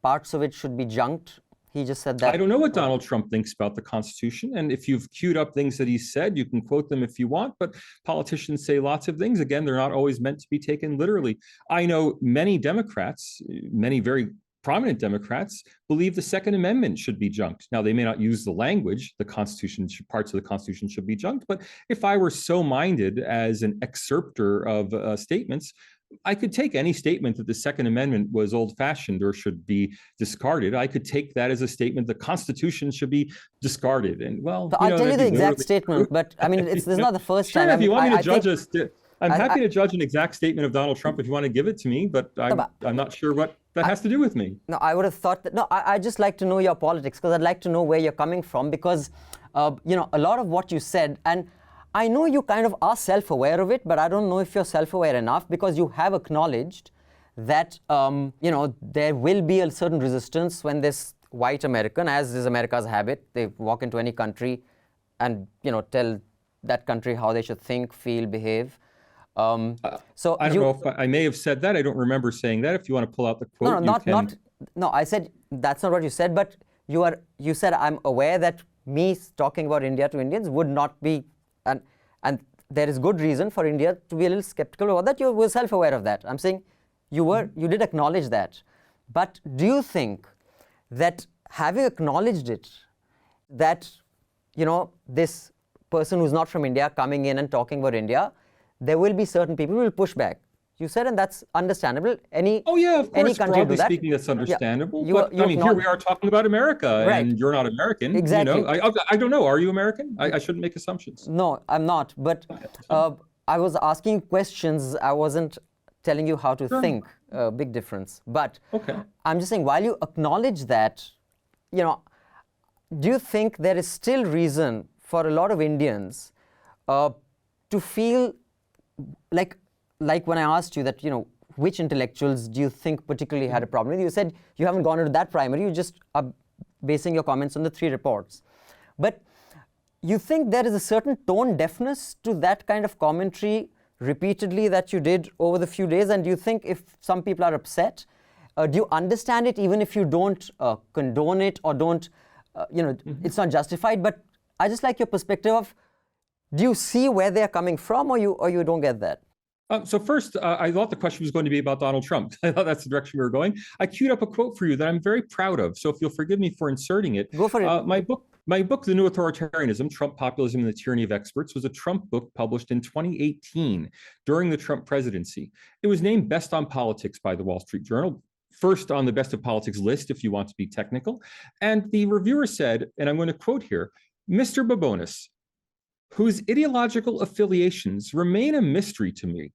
Speaker 1: parts of it should be junked, he just said that.
Speaker 2: I don't know what Donald Trump thinks about the Constitution. And if you've queued up things that he said, you can quote them if you want. But politicians say lots of things. Again, they're not always meant to be taken literally. I know many Democrats, many very prominent Democrats, believe the Second Amendment should be junked. Now, they may not use the language, parts of the Constitution should be junked. But if I were so minded as an excerpter of statements, I could take any statement that the Second Amendment was old-fashioned or should be discarded. I could take that as a statement the Constitution should be discarded. And
Speaker 1: I'll tell you the exact statement, but I mean, this is not the first time.
Speaker 2: If you want me to judge I'm happy to judge an exact statement of Donald Trump if you want to give it to me, but I'm not sure what that has to do with me.
Speaker 1: No, I would have thought that. No, I just like to know your politics, because I'd like to know where you're coming from, because a lot of what you said, and I know you kind of are self-aware of it, but I don't know if you're self-aware enough, because you have acknowledged that, there will be a certain resistance when this white American, as is America's habit, they walk into any country and, tell that country, how they should think, feel, behave. So
Speaker 2: I don't know if I may have said that. I don't remember saying that. If you want to pull out the quote,
Speaker 1: no, I said that's not what you said, but you said I'm aware that me talking about India to Indians would not be, and there is good reason for India to be a little skeptical about that. You were self-aware of that. I'm saying you did acknowledge that. But do you think that having acknowledged it, that, this person who's not from India coming in and talking about India, there will be certain people who will push back? You said, and that's understandable. Of
Speaker 2: course,
Speaker 1: any country
Speaker 2: broadly
Speaker 1: do that.
Speaker 2: speaking, that's understandable.
Speaker 1: Yeah.
Speaker 2: But here we are talking about America,
Speaker 1: right.
Speaker 2: And you're not American.
Speaker 1: Exactly.
Speaker 2: I don't know. Are you American? I shouldn't make assumptions.
Speaker 1: No, I'm not. But I was asking questions. I wasn't telling you how to think. Big difference. But I'm just saying, while you acknowledge that, do you think there is still reason for a lot of Indians to feel like when I asked you that, which intellectuals do you think particularly had a problem with? You said you haven't gone into that primary, you just are basing your comments on the 3 reports. But you think there is a certain tone deafness to that kind of commentary repeatedly that you did over the few days? And do you think if some people are upset, do you understand it even if you don't condone it or don't, it's not justified? But I just like your perspective of, do you see where they're coming from, or you don't get that?
Speaker 2: So first, I thought the question was going to be about Donald Trump. I thought that's the direction we were going. I queued up a quote for you that I'm very proud of. So if you'll forgive me for inserting it.
Speaker 1: Go for it.
Speaker 2: My book, The New Authoritarianism, Trump Populism and the Tyranny of Experts, was a Trump book published in 2018 during the Trump presidency. It was named Best on Politics by the Wall Street Journal, first on the Best of Politics list, if you want to be technical. And the reviewer said, and I'm going to quote here, Mr. Babones, whose ideological affiliations remain a mystery to me,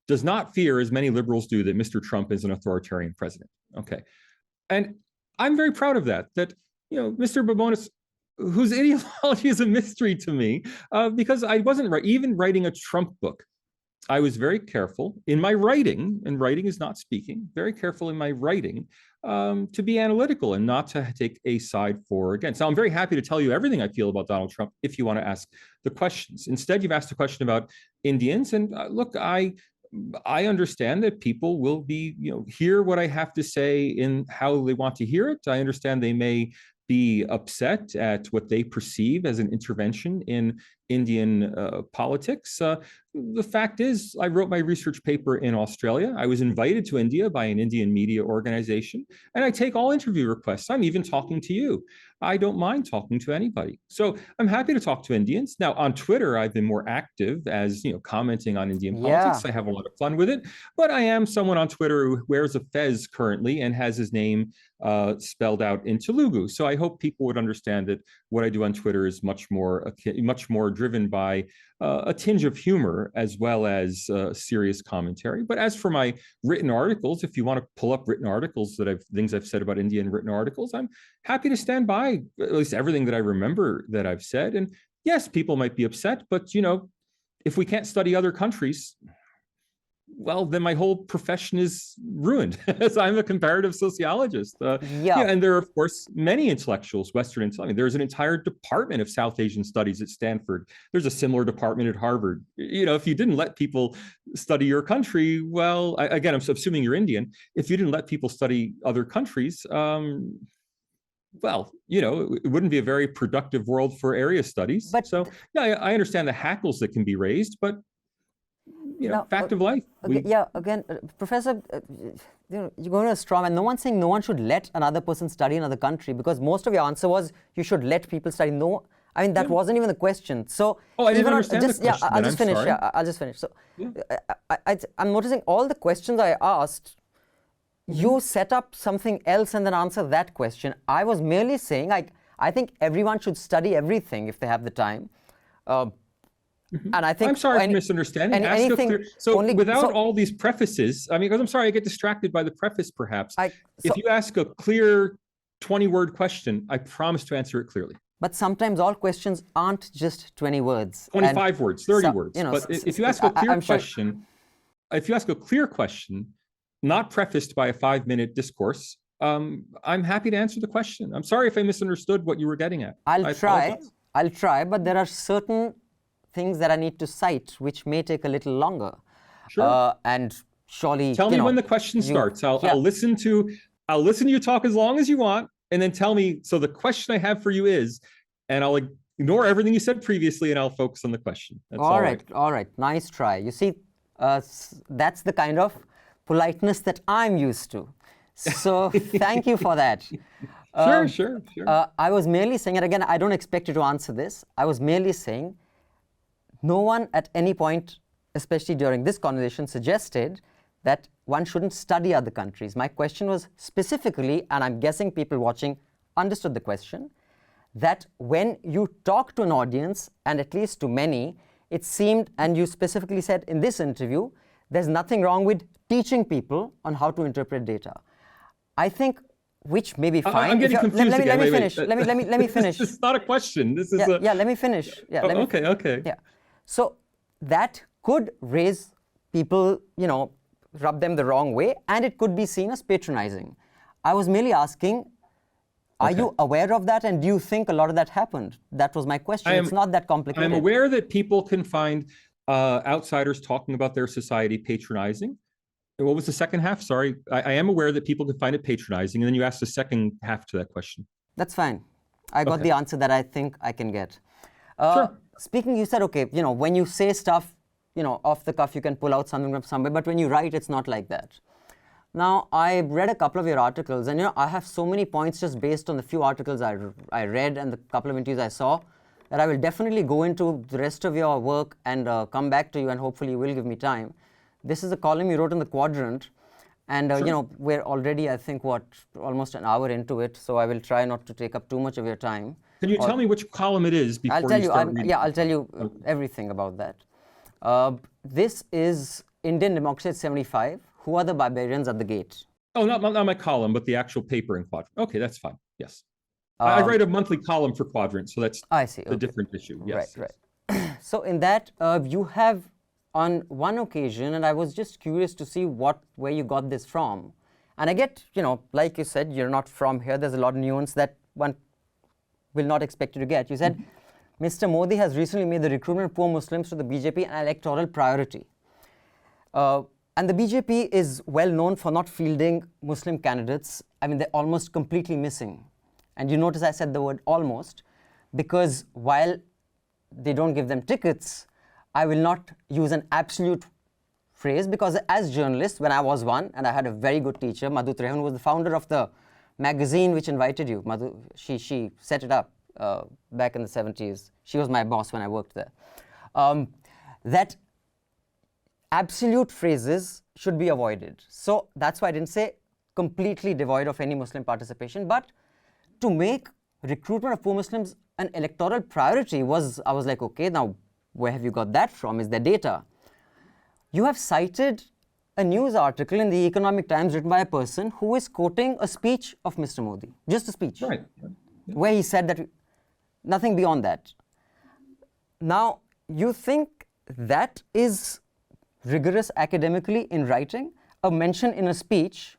Speaker 2: does not fear, as many liberals do, that Mr. Trump is an authoritarian president. Okay. And I'm very proud of that, Mr. Babones, whose ideology is a mystery to me, because I wasn't even writing a Trump book. I was very careful in my writing, and writing is not speaking, very careful in my writing to be analytical and not to take a side for or against. So I'm very happy to tell you everything I feel about Donald Trump if you want to ask the questions. Instead, you've asked a question about Indians, and look, I understand that people will be, hear what I have to say in how they want to hear it. I understand they may be upset at what they perceive as an intervention in Indian politics. The fact is, I wrote my research paper in Australia. I was invited to India by an Indian media organization, and I take all interview requests. I'm even talking to you. I don't mind talking to anybody. So I'm happy to talk to Indians. Now, on Twitter, I've been more active as, commenting on Indian politics. I have a lot of fun with it. But I am someone on Twitter who wears a fez currently and has his name spelled out in Telugu. So I hope people would understand that what I do on Twitter is much more driven by a tinge of humor as well as serious commentary. But as for my written articles, if you want to pull up written articles things I've said about India in written articles, I'm happy to stand by at least everything that I remember that I've said. And yes, people might be upset, but if we can't study other countries, well, then my whole profession is ruined. So I'm a comparative sociologist. And there are, of course, many intellectuals, Western intellectuals. There's an entire department of South Asian studies at Stanford. There's a similar department at Harvard. If you didn't let people study your country, well, again, I'm assuming you're Indian. If you didn't let people study other countries, well, it wouldn't be a very productive world for area studies. But, so, I understand the hackles that can be raised, but fact of life.
Speaker 1: Professor, you're going to a straw man. No one's saying no one should let another person study another country, because most of your answer was you should let people study. No, I mean, that wasn't even the question. So,
Speaker 2: I didn't understand the question.
Speaker 1: Yeah, I'll just finish. I'll just finish. So, I'm noticing all the questions I asked, you set up something else and then answer that question. I was merely saying, I think everyone should study everything if they have the time. And I think
Speaker 2: I'm sorry for misunderstanding. Without all these prefaces, because I'm sorry, I get distracted by the preface perhaps. If you ask a clear 20-word question, I promise to answer it clearly.
Speaker 1: But sometimes all questions aren't just 20 words.
Speaker 2: 25 words, 30 words. But if you ask a clear question, not prefaced by a 5-minute discourse, I'm happy to answer the question. I'm sorry if I misunderstood what you were getting at.
Speaker 1: I'll try, but there are certain things that I need to cite, which may take a little longer.
Speaker 2: Sure.
Speaker 1: And surely,
Speaker 2: tell me when the question starts. I'll listen to you talk as long as you want, and then tell me. So the question I have for you is, and I'll ignore everything you said previously, and I'll focus on the question. That's
Speaker 1: all right. Nice try. You see, that's the kind of politeness that I'm used to. So thank you for that.
Speaker 2: Sure.
Speaker 1: I was merely saying, and again, I don't expect you to answer this. I was merely saying, no one at any point, especially during this conversation, suggested that one shouldn't study other countries. My question was specifically, and I'm guessing people watching understood the question, that when you talk to an audience, and at least to many, it seemed, and you specifically said in this interview, there's nothing wrong with teaching people on how to interpret data. I think, which may be fine.
Speaker 2: I'm getting confused again.
Speaker 1: Let me finish. Let me finish.
Speaker 2: This is not a question. This is
Speaker 1: let me finish.
Speaker 2: Okay.
Speaker 1: Yeah. So that could raise people, rub them the wrong way, and it could be seen as patronizing. I was merely asking, are you aware of that, and do you think a lot of that happened? That was my question. It's not that complicated.
Speaker 2: I'm aware that people can find outsiders talking about their society patronizing. What was the second half? Sorry. I am aware that people can find it patronizing, and then you asked the second half to that question.
Speaker 1: That's fine. I got the answer that I think I can get.
Speaker 2: Sure.
Speaker 1: Speaking, you said, okay, when you say stuff, off the cuff, you can pull out something from somewhere, but when you write, it's not like that. Now, I read a couple of your articles, and I have so many points just based on the few articles I read and the couple of interviews I saw, that I will definitely go into the rest of your work and come back to you, and hopefully you will give me time. This is a column you wrote in the Quadrant, and we're already, I think, almost an hour into it, so I will try not to take up too much of your time.
Speaker 2: Can you tell me which column it is before
Speaker 1: you start reading? Yeah, I'll tell you everything about that. This is Indian Democracy at 75. Who are the barbarians at the gate?
Speaker 2: Oh, not my column, but the actual paper in Quadrant. Okay, that's fine. Yes. I write a monthly columm for Quadrant, so that's a different issue. Yes.
Speaker 1: Right. So in that, you have, on one occasion, and I was just curious to see where you got this from. And I get, like you said, you're not from here. There's a lot of nuance that one will not expect you to get. You said, Mr. Modi has recently made the recruitment of poor Muslims to the BJP an electoral priority. And the BJP is well known for not fielding Muslim candidates. I mean, they're almost completely missing. And you notice I said the word almost, because while they don't give them tickets, I will not use an absolute phrase, because as journalists, when I was one, and I had a very good teacher, Madhu Trehan, who was the founder of the magazine which invited you. Madhu, she set it up back in the 70s. She was my boss when I worked there. That absolute phrases should be avoided. So that's why I didn't say completely devoid of any Muslim participation, but to make recruitment of poor Muslims an electoral priority I was like, okay, now where have you got that from? Is there data? You have cited a news article in the Economic Times written by a person who is quoting a speech of Mr. Modi, just a speech,
Speaker 2: right,
Speaker 1: where he said that nothing beyond that. Now, you think that is rigorous academically in writing? A mention in a speech,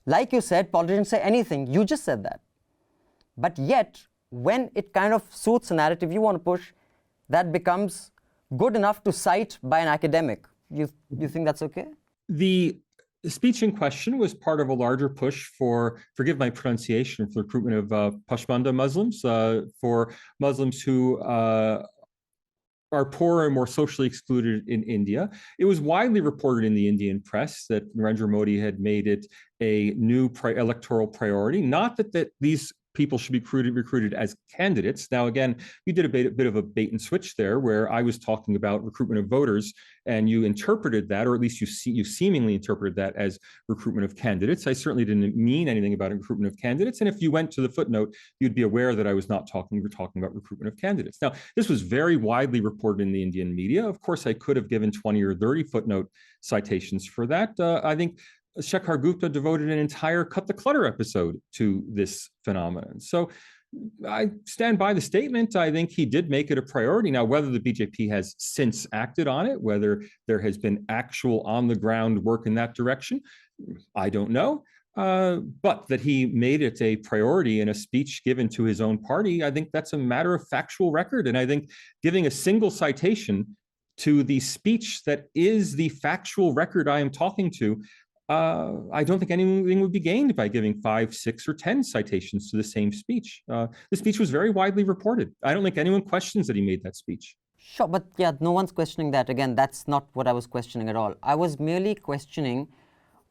Speaker 1: like you said, politicians say anything, you just said that. But yet, when it kind of suits a narrative you want to push, that becomes good enough to cite by an academic. You think that's okay?
Speaker 2: The speech in question was part of a larger push for, forgive my pronunciation, for the recruitment of Pashmanda Muslims, for Muslims who are poorer and more socially excluded in India. It was widely reported in the Indian press that Narendra Modi had made it a new electoral priority. Not that these people should be recruited as candidates. Now, again, you did a bit of a bait and switch there, where I was talking about recruitment of voters, and you interpreted that, or at least you seemingly interpreted that as recruitment of candidates. I certainly didn't mean anything about recruitment of candidates. And if you went to the footnote, you'd be aware that I was not talking about recruitment of candidates. Now, this was very widely reported in the Indian media. Of course, I could have given 20 or 30 footnote citations for that. I think Shekhar Gupta devoted an entire Cut the Clutter episode to this phenomenon. So I stand by the statement. I think he did make it a priority. Now, whether the BJP has since acted on it, whether there has been actual on-the-ground work in that direction, I don't know. But that he made it a priority in a speech given to his own party, I think that's a matter of factual record. And I think giving a single citation to the speech that is the factual record I am talking to, I don't think anything would be gained by giving 5, 6, or 10 citations to the same speech. The speech was very widely reported. I don't think anyone questions that he made that speech.
Speaker 1: Sure, but yeah, no one's questioning that. Again, that's not what I was questioning at all. I was merely questioning,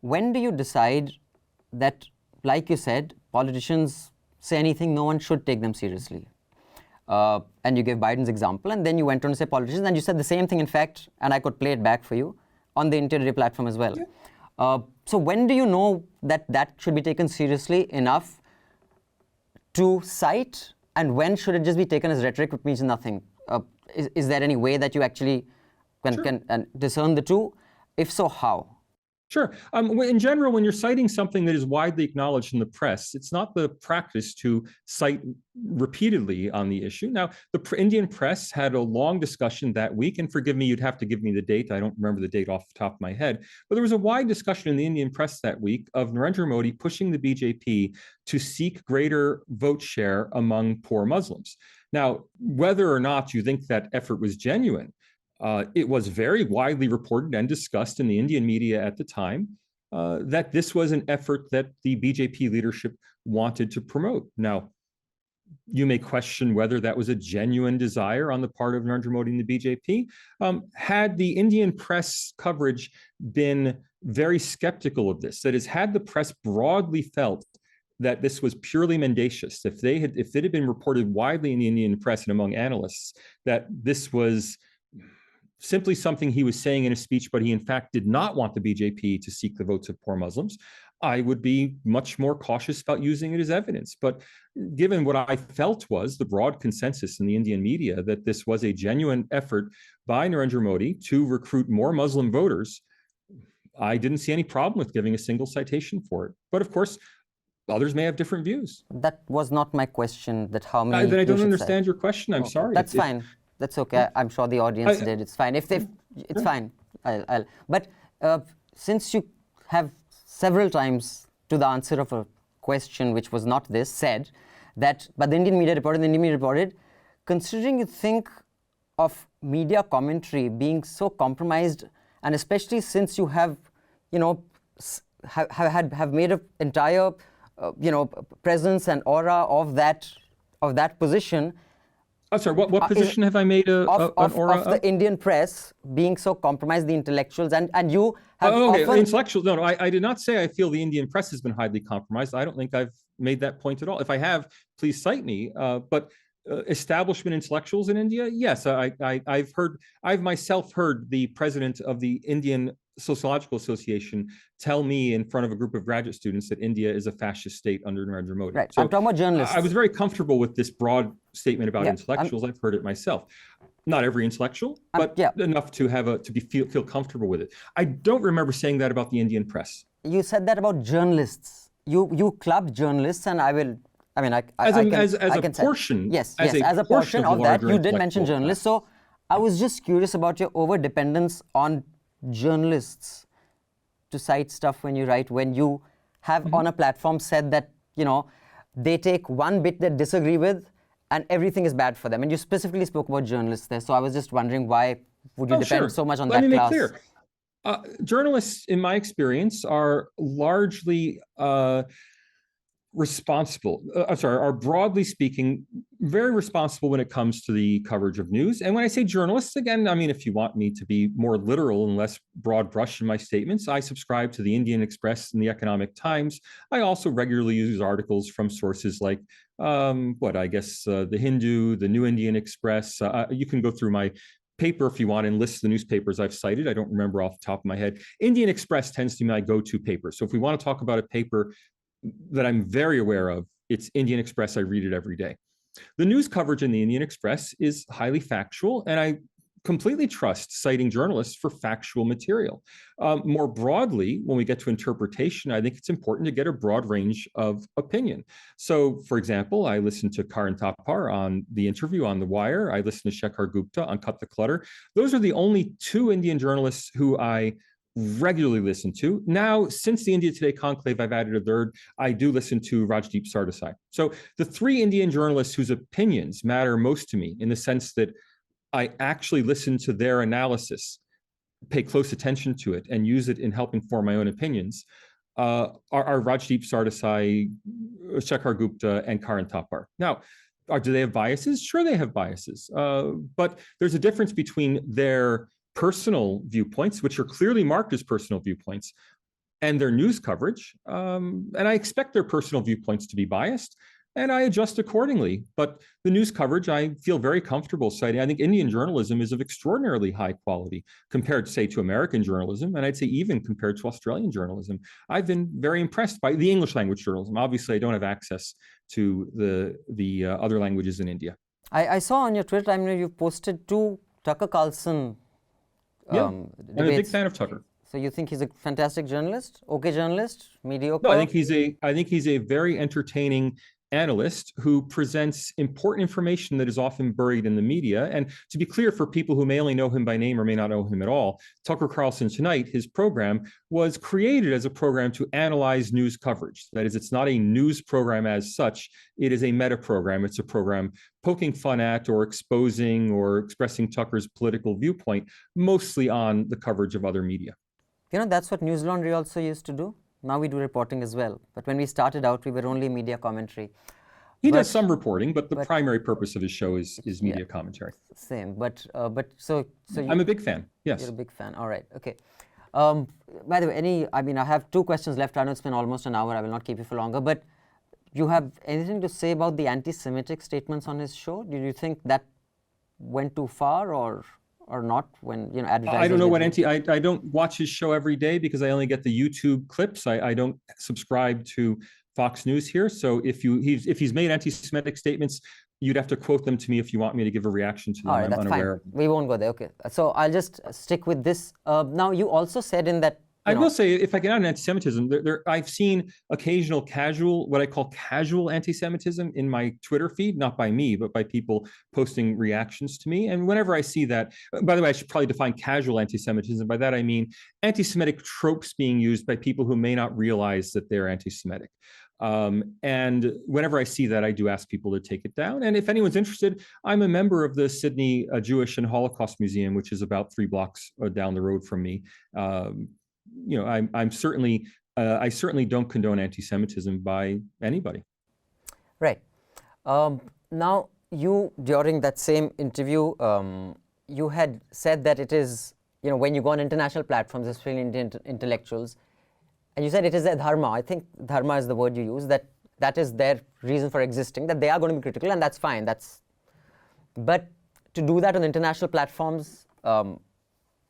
Speaker 1: when do you decide that, like you said, politicians say anything, no one should take them seriously? And you gave Biden's example, and then you went on to say politicians, and you said the same thing, in fact, and I could play it back for you on the Interior platform as well. Yeah. So when do you know that that should be taken seriously enough to cite, and when should it just be taken as rhetoric, which means nothing? Is there any way that you actually can discern the two? If so, how?
Speaker 2: Sure. In general, when you're citing something that is widely acknowledged in the press, it's not the practice to cite repeatedly on the issue. Now, the Indian press had a long discussion that week, and forgive me, you'd have to give me the date. I don't remember the date off the top of my head, but there was a wide discussion in the Indian press that week of Narendra Modi pushing the BJP to seek greater vote share among poor Muslims. Now, whether or not you think that effort was genuine, it was very widely reported and discussed in the Indian media at the time that this was an effort that the BJP leadership wanted to promote. Now, you may question whether that was a genuine desire on the part of Narendra Modi and the BJP. Had the Indian press coverage been very skeptical of this, that is, had the press broadly felt that this was purely mendacious, if it had been reported widely in the Indian press and among analysts that this was simply something he was saying in a speech, but he in fact did not want the BJP to seek the votes of poor Muslims, I would be much more cautious about using it as evidence. But given what I felt was the broad consensus in the Indian media that this was a genuine effort by Narendra Modi to recruit more Muslim voters, I didn't see any problem with giving a single citation for it. But of course, others may have different views.
Speaker 1: That was not my question, that how many...
Speaker 2: Then I don't understand your question. I'm sorry.
Speaker 1: That's fine. That's okay. I'm sure the audience did. It's fine. It's fine. But since you have several times to the answer of a question which was not this said that, but the Indian media reported, considering you think of media commentary being so compromised, and especially since you have, have made an entire, presence and aura of that position.
Speaker 2: I'm sorry, what position have I made an aura of?
Speaker 1: The Indian press being so compromised, the intellectuals, and you have
Speaker 2: intellectuals. No, I did not say I feel the Indian press has been highly compromised. I don't think I've made that point at all. If I have, please cite me. But establishment intellectuals in India, yes, I've myself heard the president of the Indian Sociological Association tell me in front of a group of graduate students that India is a fascist state under Narendra Modi.
Speaker 1: Right. So I'm talking about journalists.
Speaker 2: I was very comfortable with this broad statement about intellectuals. I've heard it myself. Not every intellectual, but enough to have feel comfortable with it. I don't remember saying that about the Indian press.
Speaker 1: You said that about journalists. You clubbed journalists, and I can
Speaker 2: portion.
Speaker 1: Yes, as a portion of that, you did mention journalists. So I was just curious about your over dependence on journalists to cite stuff when you write, when you have on a platform said that they take one bit they disagree with and everything is bad for them, and you specifically spoke about journalists there. So I was just wondering, why would you depend so much on that class?
Speaker 2: Let me make clear. Journalists, in my experience, are largely are broadly speaking very responsible when it comes to the coverage of news. And when I say journalists, again, I mean, if you want me to be more literal and less broad brush in my statements, I subscribe to the Indian Express and the Economic Times. I also regularly use articles from sources like the Hindu, the New Indian Express. You can go through my paper if you want and list the newspapers I've cited. I don't remember off the top of my head. Indian Express tends to be my go-to paper. So if we want to talk about a paper that I'm very aware of, it's Indian Express. I read it every day. The news coverage in the Indian Express is highly factual, and I completely trust citing journalists for factual material. More broadly, when we get to interpretation, I think it's important to get a broad range of opinion. So, for example, I listened to Karan Thapar on The Interview on The Wire. I listened to Shekhar Gupta on Cut the Clutter. Those are the only two Indian journalists who I regularly listen to. Now, since the India Today conclave, I've added a third. I do listen to Rajdeep Sardesai. So the three Indian journalists whose opinions matter most to me, in the sense that I actually listen to their analysis, pay close attention to it, and use it in helping form my own opinions, are Rajdeep Sardesai, Shekhar Gupta, and Karan Thapar. Now, do they have biases? Sure, they have biases. But there's a difference between their personal viewpoints, which are clearly marked as personal viewpoints, and their news coverage. And I expect their personal viewpoints to be biased, and I adjust accordingly. But the news coverage, I feel very comfortable citing. I think Indian journalism is of extraordinarily high quality compared, say, to American journalism, and I'd say even compared to Australian journalism. I've been very impressed by the English language journalism. Obviously, I don't have access to the other languages in India.
Speaker 1: I saw on your Twitter, I mean, you posted 2 Tucker Carlson
Speaker 2: I'm a big fan of Tucker.
Speaker 1: So you think he's a fantastic journalist? Okay journalist? Mediocre?
Speaker 2: No, I think he's a very entertaining analyst who presents important information that is often buried in the media. And to be clear, for people who may only know him by name or may not know him at all, Tucker Carlson Tonight, his program, was created as a program to analyze news coverage. That is, it's not a news program as such. It is a meta program. It's a program poking fun at or exposing or expressing Tucker's political viewpoint, mostly on the coverage of other media.
Speaker 1: You know, that's what News Laundry also used to do. Now we do reporting as well. But when we started out, we were only media commentary.
Speaker 2: He does some reporting, but the primary purpose of his show is media commentary.
Speaker 1: Same, but so
Speaker 2: I'm a big fan. Yes,
Speaker 1: you're a big fan. All right, okay. By the way, I have 2 questions left. I know it's been almost an hour. I will not keep you for longer. But you have anything to say about the anti-Semitic statements on his show? Do you think that went too far, or not, when advertising?
Speaker 2: I don't know what I don't watch his show every day because I only get the YouTube clips. I don't subscribe to Fox News here. So if he's made anti-Semitic statements, you'd have to quote them to me if you want me to give a reaction to them.
Speaker 1: All right, that's fine. We won't go there. Okay. So I'll just stick with this. Now, you also said in that.
Speaker 2: I will say, if I get on anti-Semitism, I've seen occasional what I call casual anti-Semitism in my Twitter feed, not by me, but by people posting reactions to me. And whenever I see that, by the way, I should probably define casual anti-Semitism. By that, I mean anti-Semitic tropes being used by people who may not realize that they're anti-Semitic. And whenever I see that, I do ask people to take it down. And if anyone's interested, I'm a member of the Sydney Jewish and Holocaust Museum, which is about 3 blocks down the road from me. I'm certainly, I certainly don't condone anti-Semitism by anybody.
Speaker 1: Right. Now, you, during that same interview, you had said that it is, when you go on international platforms, especially Indian intellectuals, and you said it is a dharma. I think dharma is the word you use, that is their reason for existing, that they are going to be critical, and that's fine. But to do that on international platforms,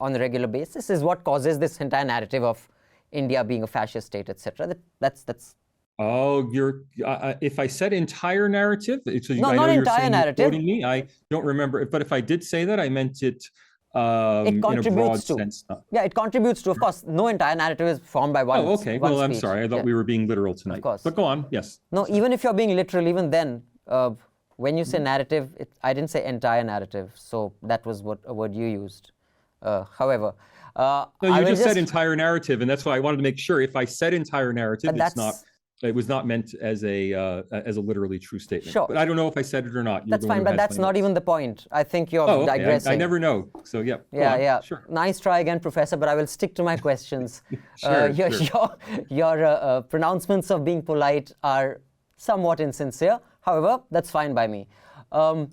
Speaker 1: on a regular basis, is what causes this entire narrative of India being a fascist state, etc. That's.
Speaker 2: Oh, if I said entire narrative, so
Speaker 1: no, not entire narrative.
Speaker 2: Quoting me, I don't remember. But if I did say that, I meant it. It contributes in a broad sense.
Speaker 1: Yeah, it contributes to. Of course, no entire narrative is formed by one.
Speaker 2: Oh, okay.
Speaker 1: One
Speaker 2: well,
Speaker 1: speech.
Speaker 2: I'm sorry. I thought we were being literal tonight.
Speaker 1: Of course.
Speaker 2: But go on. Yes.
Speaker 1: No, even if you're being literal, even then, when you say narrative, I didn't say entire narrative. So that was a word you used. However,
Speaker 2: no, you just said entire narrative, and that's why I wanted to make sure. If I said entire narrative, it was not meant as a literally true statement.
Speaker 1: Sure.
Speaker 2: But I don't know if I said it or not.
Speaker 1: That's fine, but that's not even the point. I think you're digressing.
Speaker 2: I never know. So yeah.
Speaker 1: Yeah.
Speaker 2: Sure.
Speaker 1: Nice try again, Professor. But I will stick to my questions.
Speaker 2: Sure.
Speaker 1: Your pronouncements of being polite are somewhat insincere. However, that's fine by me.
Speaker 2: I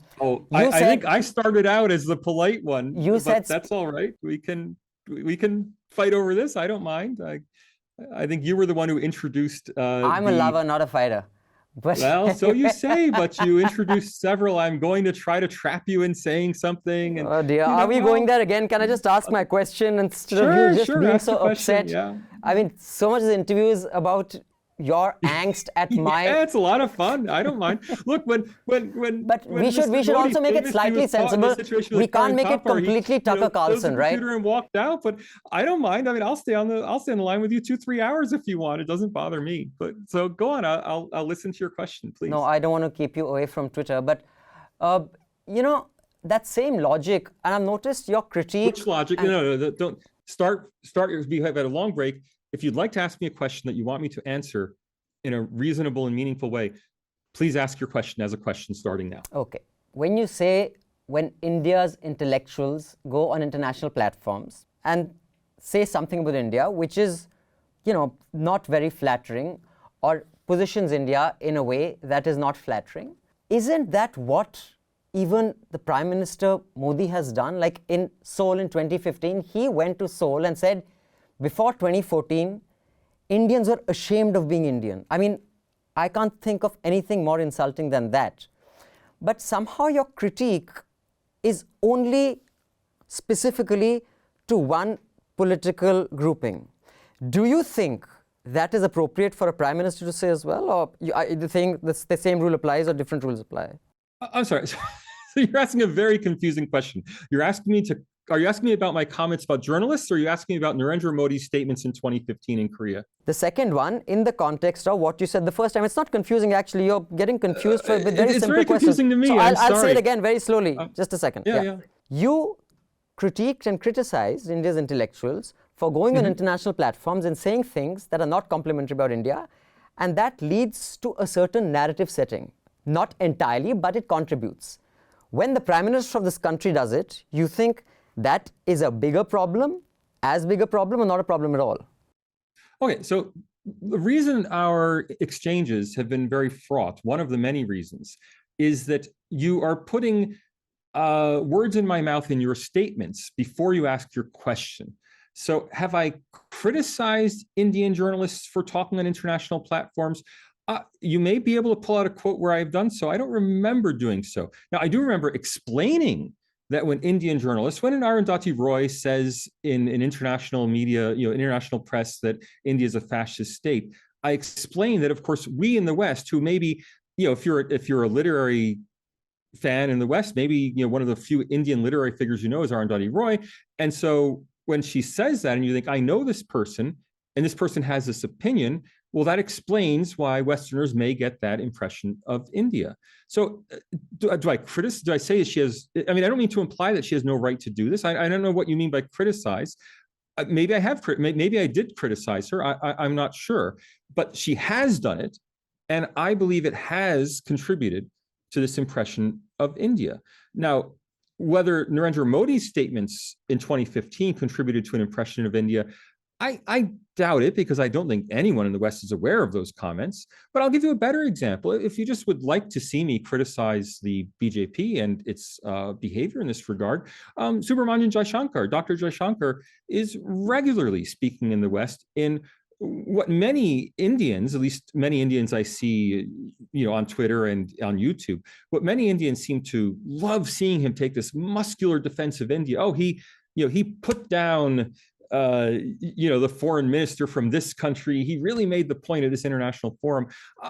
Speaker 2: think I started out as the polite one.
Speaker 1: You said
Speaker 2: that's all right. We can fight over this. I don't mind. I think you were the one who introduced.
Speaker 1: I'm a lover, not a fighter. But
Speaker 2: well, so you say, but you introduced several. I'm going to try to trap you in saying something. And,
Speaker 1: oh dear, are we going there again? Can I just ask my question instead of you just being so upset?
Speaker 2: Yeah.
Speaker 1: I mean, so much of the interview is about your angst at my.
Speaker 2: Yeah, it's a lot of fun. I don't mind. Look, when.
Speaker 1: But we should also make it slightly sensible. We can't make it completely Tucker Carlson, right?
Speaker 2: And walked out, but I don't mind. I mean, I'll stay on the line with you 2-3 hours if you want. It doesn't bother me. But so go on. I'll listen to your question, please.
Speaker 1: No, I don't want to keep you away from Twitter, but that same logic, and I've noticed your critique.
Speaker 2: Which logic? No, don't. We have had a long break. If you'd like to ask me a question that you want me to answer in a reasonable and meaningful way, please ask your question as a question starting now.
Speaker 1: Okay. When you say when India's intellectuals go on international platforms and say something about India, which is, not very flattering, or positions India in a way that is not flattering, isn't that what even the Prime Minister Modi has done? Like in Seoul in 2015, he went to Seoul and said, before 2014, Indians were ashamed of being Indian. I mean, I can't think of anything more insulting than that. But somehow your critique is only specifically to one political grouping. Do you think that is appropriate for a Prime Minister to say as well? Or do you think the same rule applies or different rules apply?
Speaker 2: I'm sorry. So you're asking a very confusing question. Are you asking me about my comments about journalists, or are you asking me about Narendra Modi's statements in 2015 in Korea?
Speaker 1: The second one, in the context of what you said the first time. It's not confusing, actually. You're getting confused with very simple questions.
Speaker 2: It's very confusing to me.
Speaker 1: So
Speaker 2: I'll
Speaker 1: say it again very slowly. Just a second.
Speaker 2: Yeah.
Speaker 1: You critiqued and criticized India's intellectuals for going on international platforms and saying things that are not complimentary about India, and that leads to a certain narrative setting. Not entirely, but it contributes. When the Prime Minister of this country does it, you think that is a bigger problem, as big a problem, or not a problem at all?
Speaker 2: Okay, so the reason our exchanges have been very fraught, one of the many reasons, is that you are putting words in my mouth in your statements before you ask your question. So have I criticized Indian journalists for talking on international platforms? You may be able to pull out a quote where I've done so. I don't remember doing so. Now, I do remember explaining that when Indian journalists, when an Arundhati Roy says in international media, international press, that India is a fascist state, I explain that, of course, we in the West, who maybe, if you're a literary fan in the West, maybe one of the few Indian literary figures you know is Arundhati Roy, and so when she says that, and you think, I know this person, and this person has this opinion, well, that explains why Westerners may get that impression of India. So do I say she has, I don't mean to imply that she has no right to do this. I don't know what you mean by criticize. Maybe I did criticize her. I'm not sure, but she has done it. And I believe it has contributed to this impression of India. Now, whether Narendra Modi's statements in 2015 contributed to an impression of India, I doubt it, because I don't think anyone in the West is aware of those comments. But I'll give you a better example. If you just would like to see me criticize the BJP and its behavior in this regard, Subramanian Jaishankar, Dr. Jaishankar, is regularly speaking in the West in what many Indians, at least many Indians I see, on Twitter and on YouTube, what many Indians seem to love seeing him take this muscular defense of India. Oh, he put down the foreign minister from this country. He really made the point at this international forum.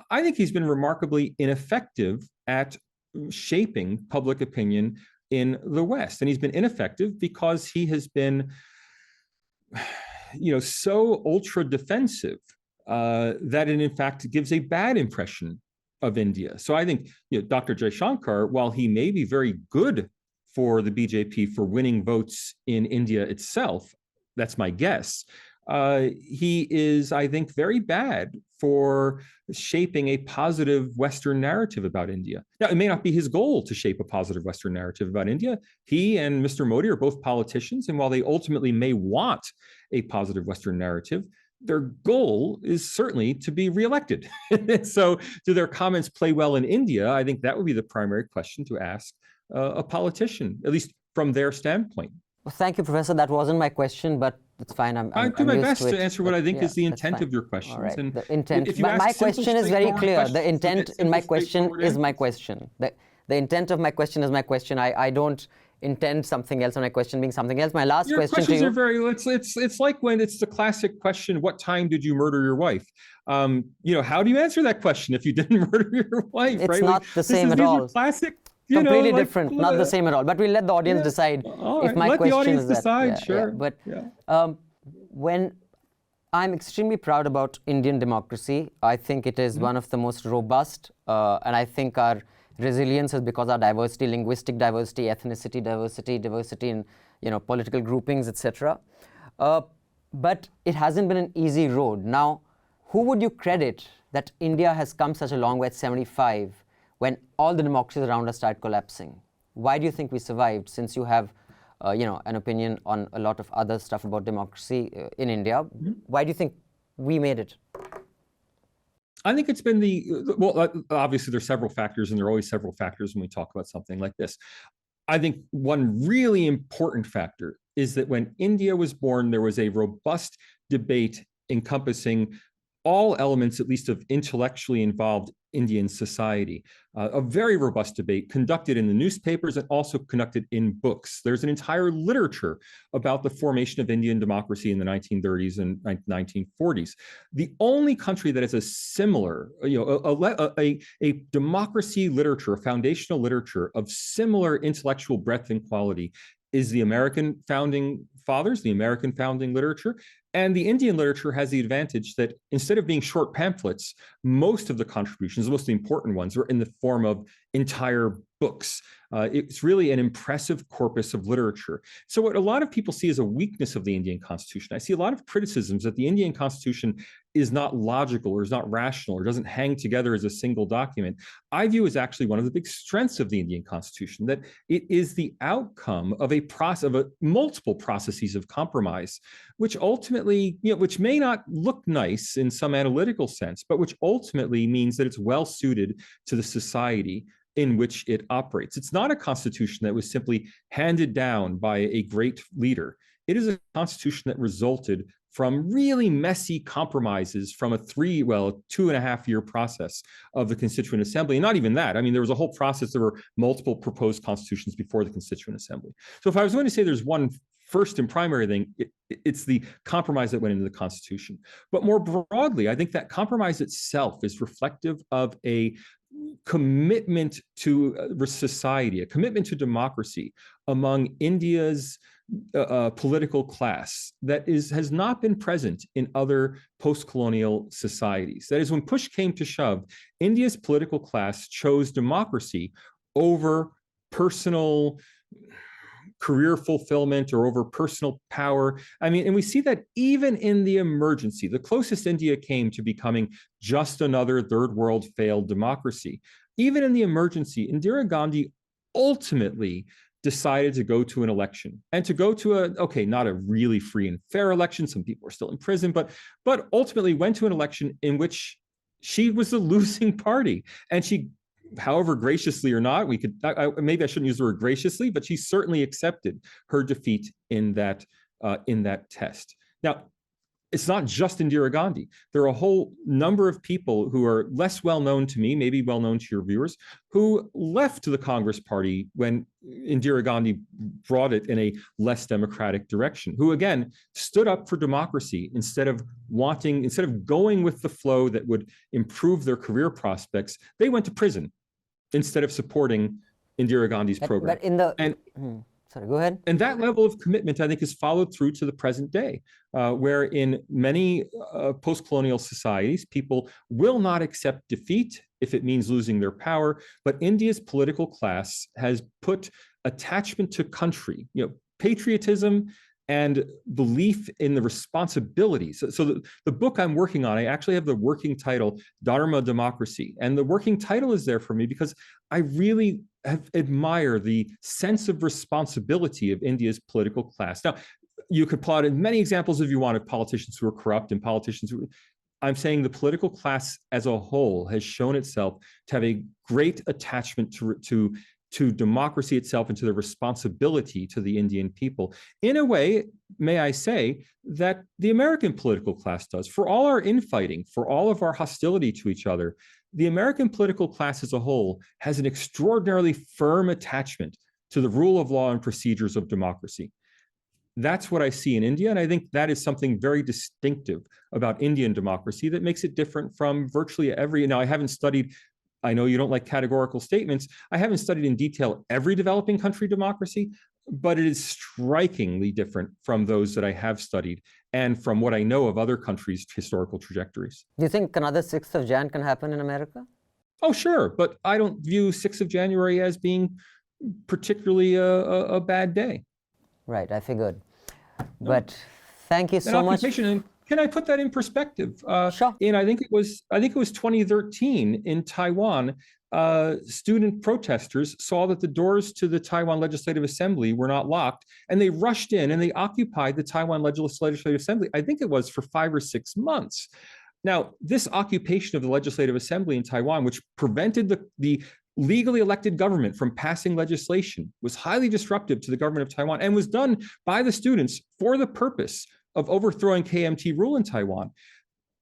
Speaker 2: I think he's been remarkably ineffective at shaping public opinion in the West. And he's been ineffective because he has been, so ultra defensive that it in fact gives a bad impression of India. So I think, Dr. Jaishankar, while he may be very good for the BJP for winning votes in India itself, that's my guess, he is, I think, very bad for shaping a positive Western narrative about India. Now, it may not be his goal to shape a positive Western narrative about India. He and Mr. Modi are both politicians, and while they ultimately may want a positive Western narrative, their goal is certainly to be reelected. So do their comments play well in India? I think that would be the primary question to ask a politician, at least from their standpoint.
Speaker 1: Well, thank you, Professor. That wasn't my question, but it's fine.
Speaker 2: I do my best to answer what I think is the intent of your questions.
Speaker 1: All right.
Speaker 2: And
Speaker 1: the intent.
Speaker 2: If you
Speaker 1: my question is very clear. The intent in my question is my question. The intent of my question is my question. I don't intend something else on my question being something else. My last
Speaker 2: your
Speaker 1: question to you.
Speaker 2: Are very. It's like when it's the classic question: what time did you murder your wife? How do you answer that question if you didn't murder your wife?
Speaker 1: It's
Speaker 2: right?
Speaker 1: not the same at all.
Speaker 2: These are classic.
Speaker 1: Completely different, not the same at all. But we'll let the audience decide if my question is that.
Speaker 2: Let the audience decide, sure.
Speaker 1: But when I'm extremely proud about Indian democracy, I think it is one of the most robust, and I think our resilience is because our diversity, linguistic diversity, ethnicity diversity in political groupings, etc. But it hasn't been an easy road. Now, who would you credit that India has come such a long way at 75 when all the democracies around us started collapsing? Why do you think we survived, since you have an opinion on a lot of other stuff about democracy in India? Why do you think we made it?
Speaker 2: I think it's been obviously there's several factors, and there are always several factors when we talk about something like this. I think one really important factor is that when India was born, there was a robust debate encompassing all elements, at least of intellectually involved Indian society. A very robust debate conducted in the newspapers and also conducted in books. There's an entire literature about the formation of Indian democracy in the 1930s and 1940s. The only country that has a similar, a democracy literature, a foundational literature of similar intellectual breadth and quality is the American founding fathers, the American founding literature. And the Indian literature has the advantage that instead of being short pamphlets, most of the contributions, most of the important ones, were in the form of entire books. It's really an impressive corpus of literature. So what a lot of people see as a weakness of the Indian Constitution, I see a lot of criticisms that the Indian Constitution is not logical or is not rational or doesn't hang together as a single document. I view as actually one of the big strengths of the Indian Constitution, that it is the outcome of multiple processes of compromise, which ultimately, which may not look nice in some analytical sense, but which ultimately means that it's well suited to the society in which it operates. It's not a constitution that was simply handed down by a great leader. It is a constitution that resulted from really messy compromises from a 2.5 year process of the Constituent Assembly. And not even that. I mean, there was a whole process. There were multiple proposed constitutions before the Constituent Assembly. So if I was going to say there's one first and primary thing, it's the compromise that went into the Constitution. But more broadly, I think that compromise itself is reflective of a commitment to society, a commitment to democracy among India's political class that has not been present in other post-colonial societies. That is, when push came to shove, India's political class chose democracy over personal career fulfillment or over personal power. I mean, and we see that even in the emergency, the closest India came to becoming just another third world failed democracy. Even in the emergency, Indira Gandhi ultimately decided to go to an election and to go to not a really free and fair election. Some people are still in prison, but ultimately went to an election in which she was the losing party. And she, however graciously or not, maybe I shouldn't use the word graciously, but she certainly accepted her defeat in that test. Now, it's not just Indira Gandhi. There are a whole number of people who are less well known to me, maybe well known to your viewers, who left the Congress Party when Indira Gandhi brought it in a less democratic direction, who again stood up for democracy instead of going with the flow that would improve their career prospects. They went to prison instead of supporting Indira Gandhi's program.
Speaker 1: Sorry, go ahead.
Speaker 2: And that level of commitment, I think, is followed through to the present day, where in many post-colonial societies, people will not accept defeat if it means losing their power. But India's political class has put attachment to country, patriotism and belief in the responsibilities. So the book I'm working on, I actually have the working title, Dharma Democracy. And the working title is there for me because I really admire the sense of responsibility of India's political class. Now, you could plot in many examples if you want of politicians who are corrupt and politicians who... I'm saying the political class as a whole has shown itself to have a great attachment to democracy itself and to the responsibility to the Indian people. In a way, may I say, that the American political class does. For all our infighting, for all of our hostility to each other, the American political class as a whole has an extraordinarily firm attachment to the rule of law and procedures of democracy. That's what I see in India, and I think that is something very distinctive about Indian democracy that makes it different from virtually every... Now, I know you don't like categorical statements. I haven't studied in detail every developing country democracy, but it is strikingly different from those that I have studied and from what I know of other countries' historical trajectories.
Speaker 1: Do you think another 6th of Jan can happen in America?
Speaker 2: Oh, sure. But I don't view 6th of January as being particularly a bad day.
Speaker 1: Right, I figured. But Thank you so much.
Speaker 2: And can I put that in perspective?
Speaker 1: Sure.
Speaker 2: I think it was 2013 in Taiwan. Student protesters saw that the doors to the Taiwan Legislative Assembly were not locked, and they rushed in and they occupied the Taiwan Legislative Assembly. I think it was for 5 or 6 months. Now, this occupation of the Legislative Assembly in Taiwan, which prevented the legally elected government from passing legislation, was highly disruptive to the government of Taiwan and was done by the students for the purpose of overthrowing KMT rule in Taiwan,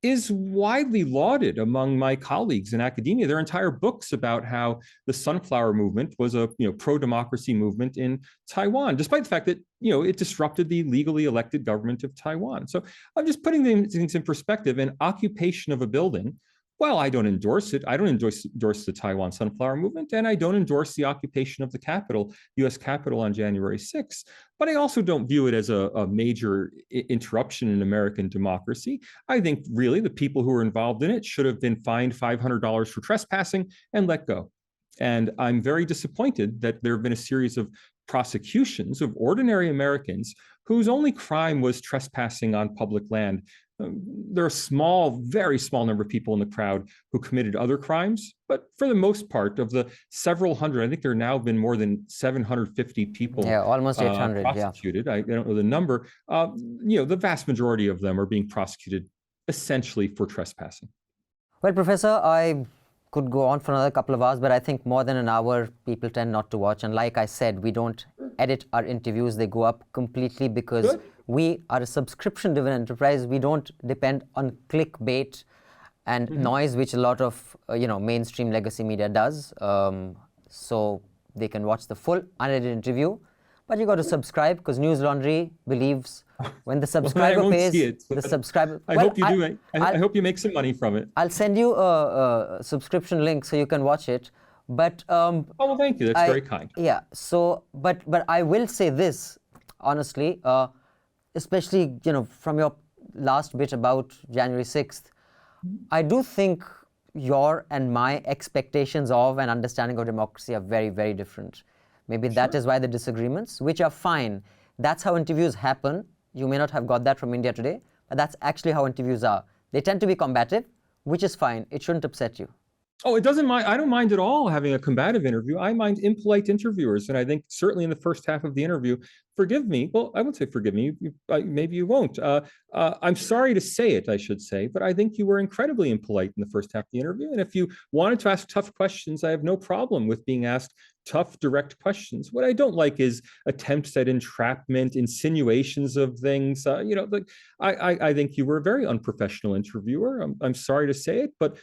Speaker 2: is widely lauded among my colleagues in academia. There are entire books about how the Sunflower Movement was a pro-democracy movement in Taiwan, despite the fact that it disrupted the legally elected government of Taiwan. So I'm just putting things in perspective. An occupation of a building, well, I don't endorse it. I don't endorse the Taiwan Sunflower Movement, and I don't endorse the occupation of the Capitol, U.S. Capitol, on January 6th. But I also don't view it as a major interruption in American democracy. I think really the people who were involved in it should have been fined $500 for trespassing and let go. And I'm very disappointed that there have been a series of prosecutions of ordinary Americans whose only crime was trespassing on public land. There are very small number of people in the crowd who committed other crimes, but for the most part, of the several hundred, I think there have now been more than 750 people.
Speaker 1: Yeah, almost 800.
Speaker 2: Prosecuted. I don't know the number. The vast majority of them are being prosecuted essentially for trespassing.
Speaker 1: Well, Professor, I could go on for another couple of hours, but I think more than an hour people tend not to watch. And like I said, we don't edit our interviews. They go up completely because we are a subscription-driven enterprise. We don't depend on clickbait and noise, which a lot of mainstream legacy media does. So they can watch the full unedited interview, but you got to subscribe because News Laundry believes when the subscriber pays, the subscriber.
Speaker 2: I hope you do. I hope you make some money from it.
Speaker 1: I'll send you a subscription link so you can watch it. But
Speaker 2: well, thank you. That's very kind.
Speaker 1: Yeah. So, but I will say this honestly, especially from your last bit about January 6th, I do think your and my expectations of and understanding of democracy are very, very different. Maybe that is why the disagreements, which are fine. That's how interviews happen. You may not have got that from India today, but that's actually how interviews are. They tend to be combative, which is fine. It shouldn't upset you.
Speaker 2: Oh, it doesn't mind. I don't mind at all having a combative interview. I mind impolite interviewers. And I think certainly in the first half of the interview, forgive me. Well, I won't say forgive me. Maybe you won't. I'm sorry to say it, I should say, but I think you were incredibly impolite in the first half of the interview. And if you wanted to ask tough questions, I have no problem with being asked tough, direct questions. What I don't like is attempts at entrapment, insinuations of things. I think you were a very unprofessional interviewer. I'm sorry to say it, but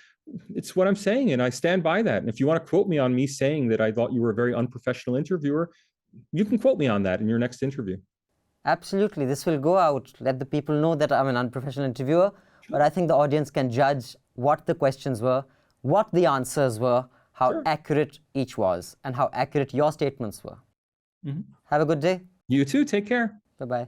Speaker 2: it's what I'm saying, and I stand by that. And if you want to quote me on me saying that I thought you were a very unprofessional interviewer, you can quote me on that in your next interview.
Speaker 1: Absolutely. This will go out. Let the people know that I'm an unprofessional interviewer, but I think the audience can judge what the questions were, what the answers were, how accurate each was, and how accurate your statements were. Have a good day.
Speaker 2: You too. Take care.
Speaker 1: Bye-bye.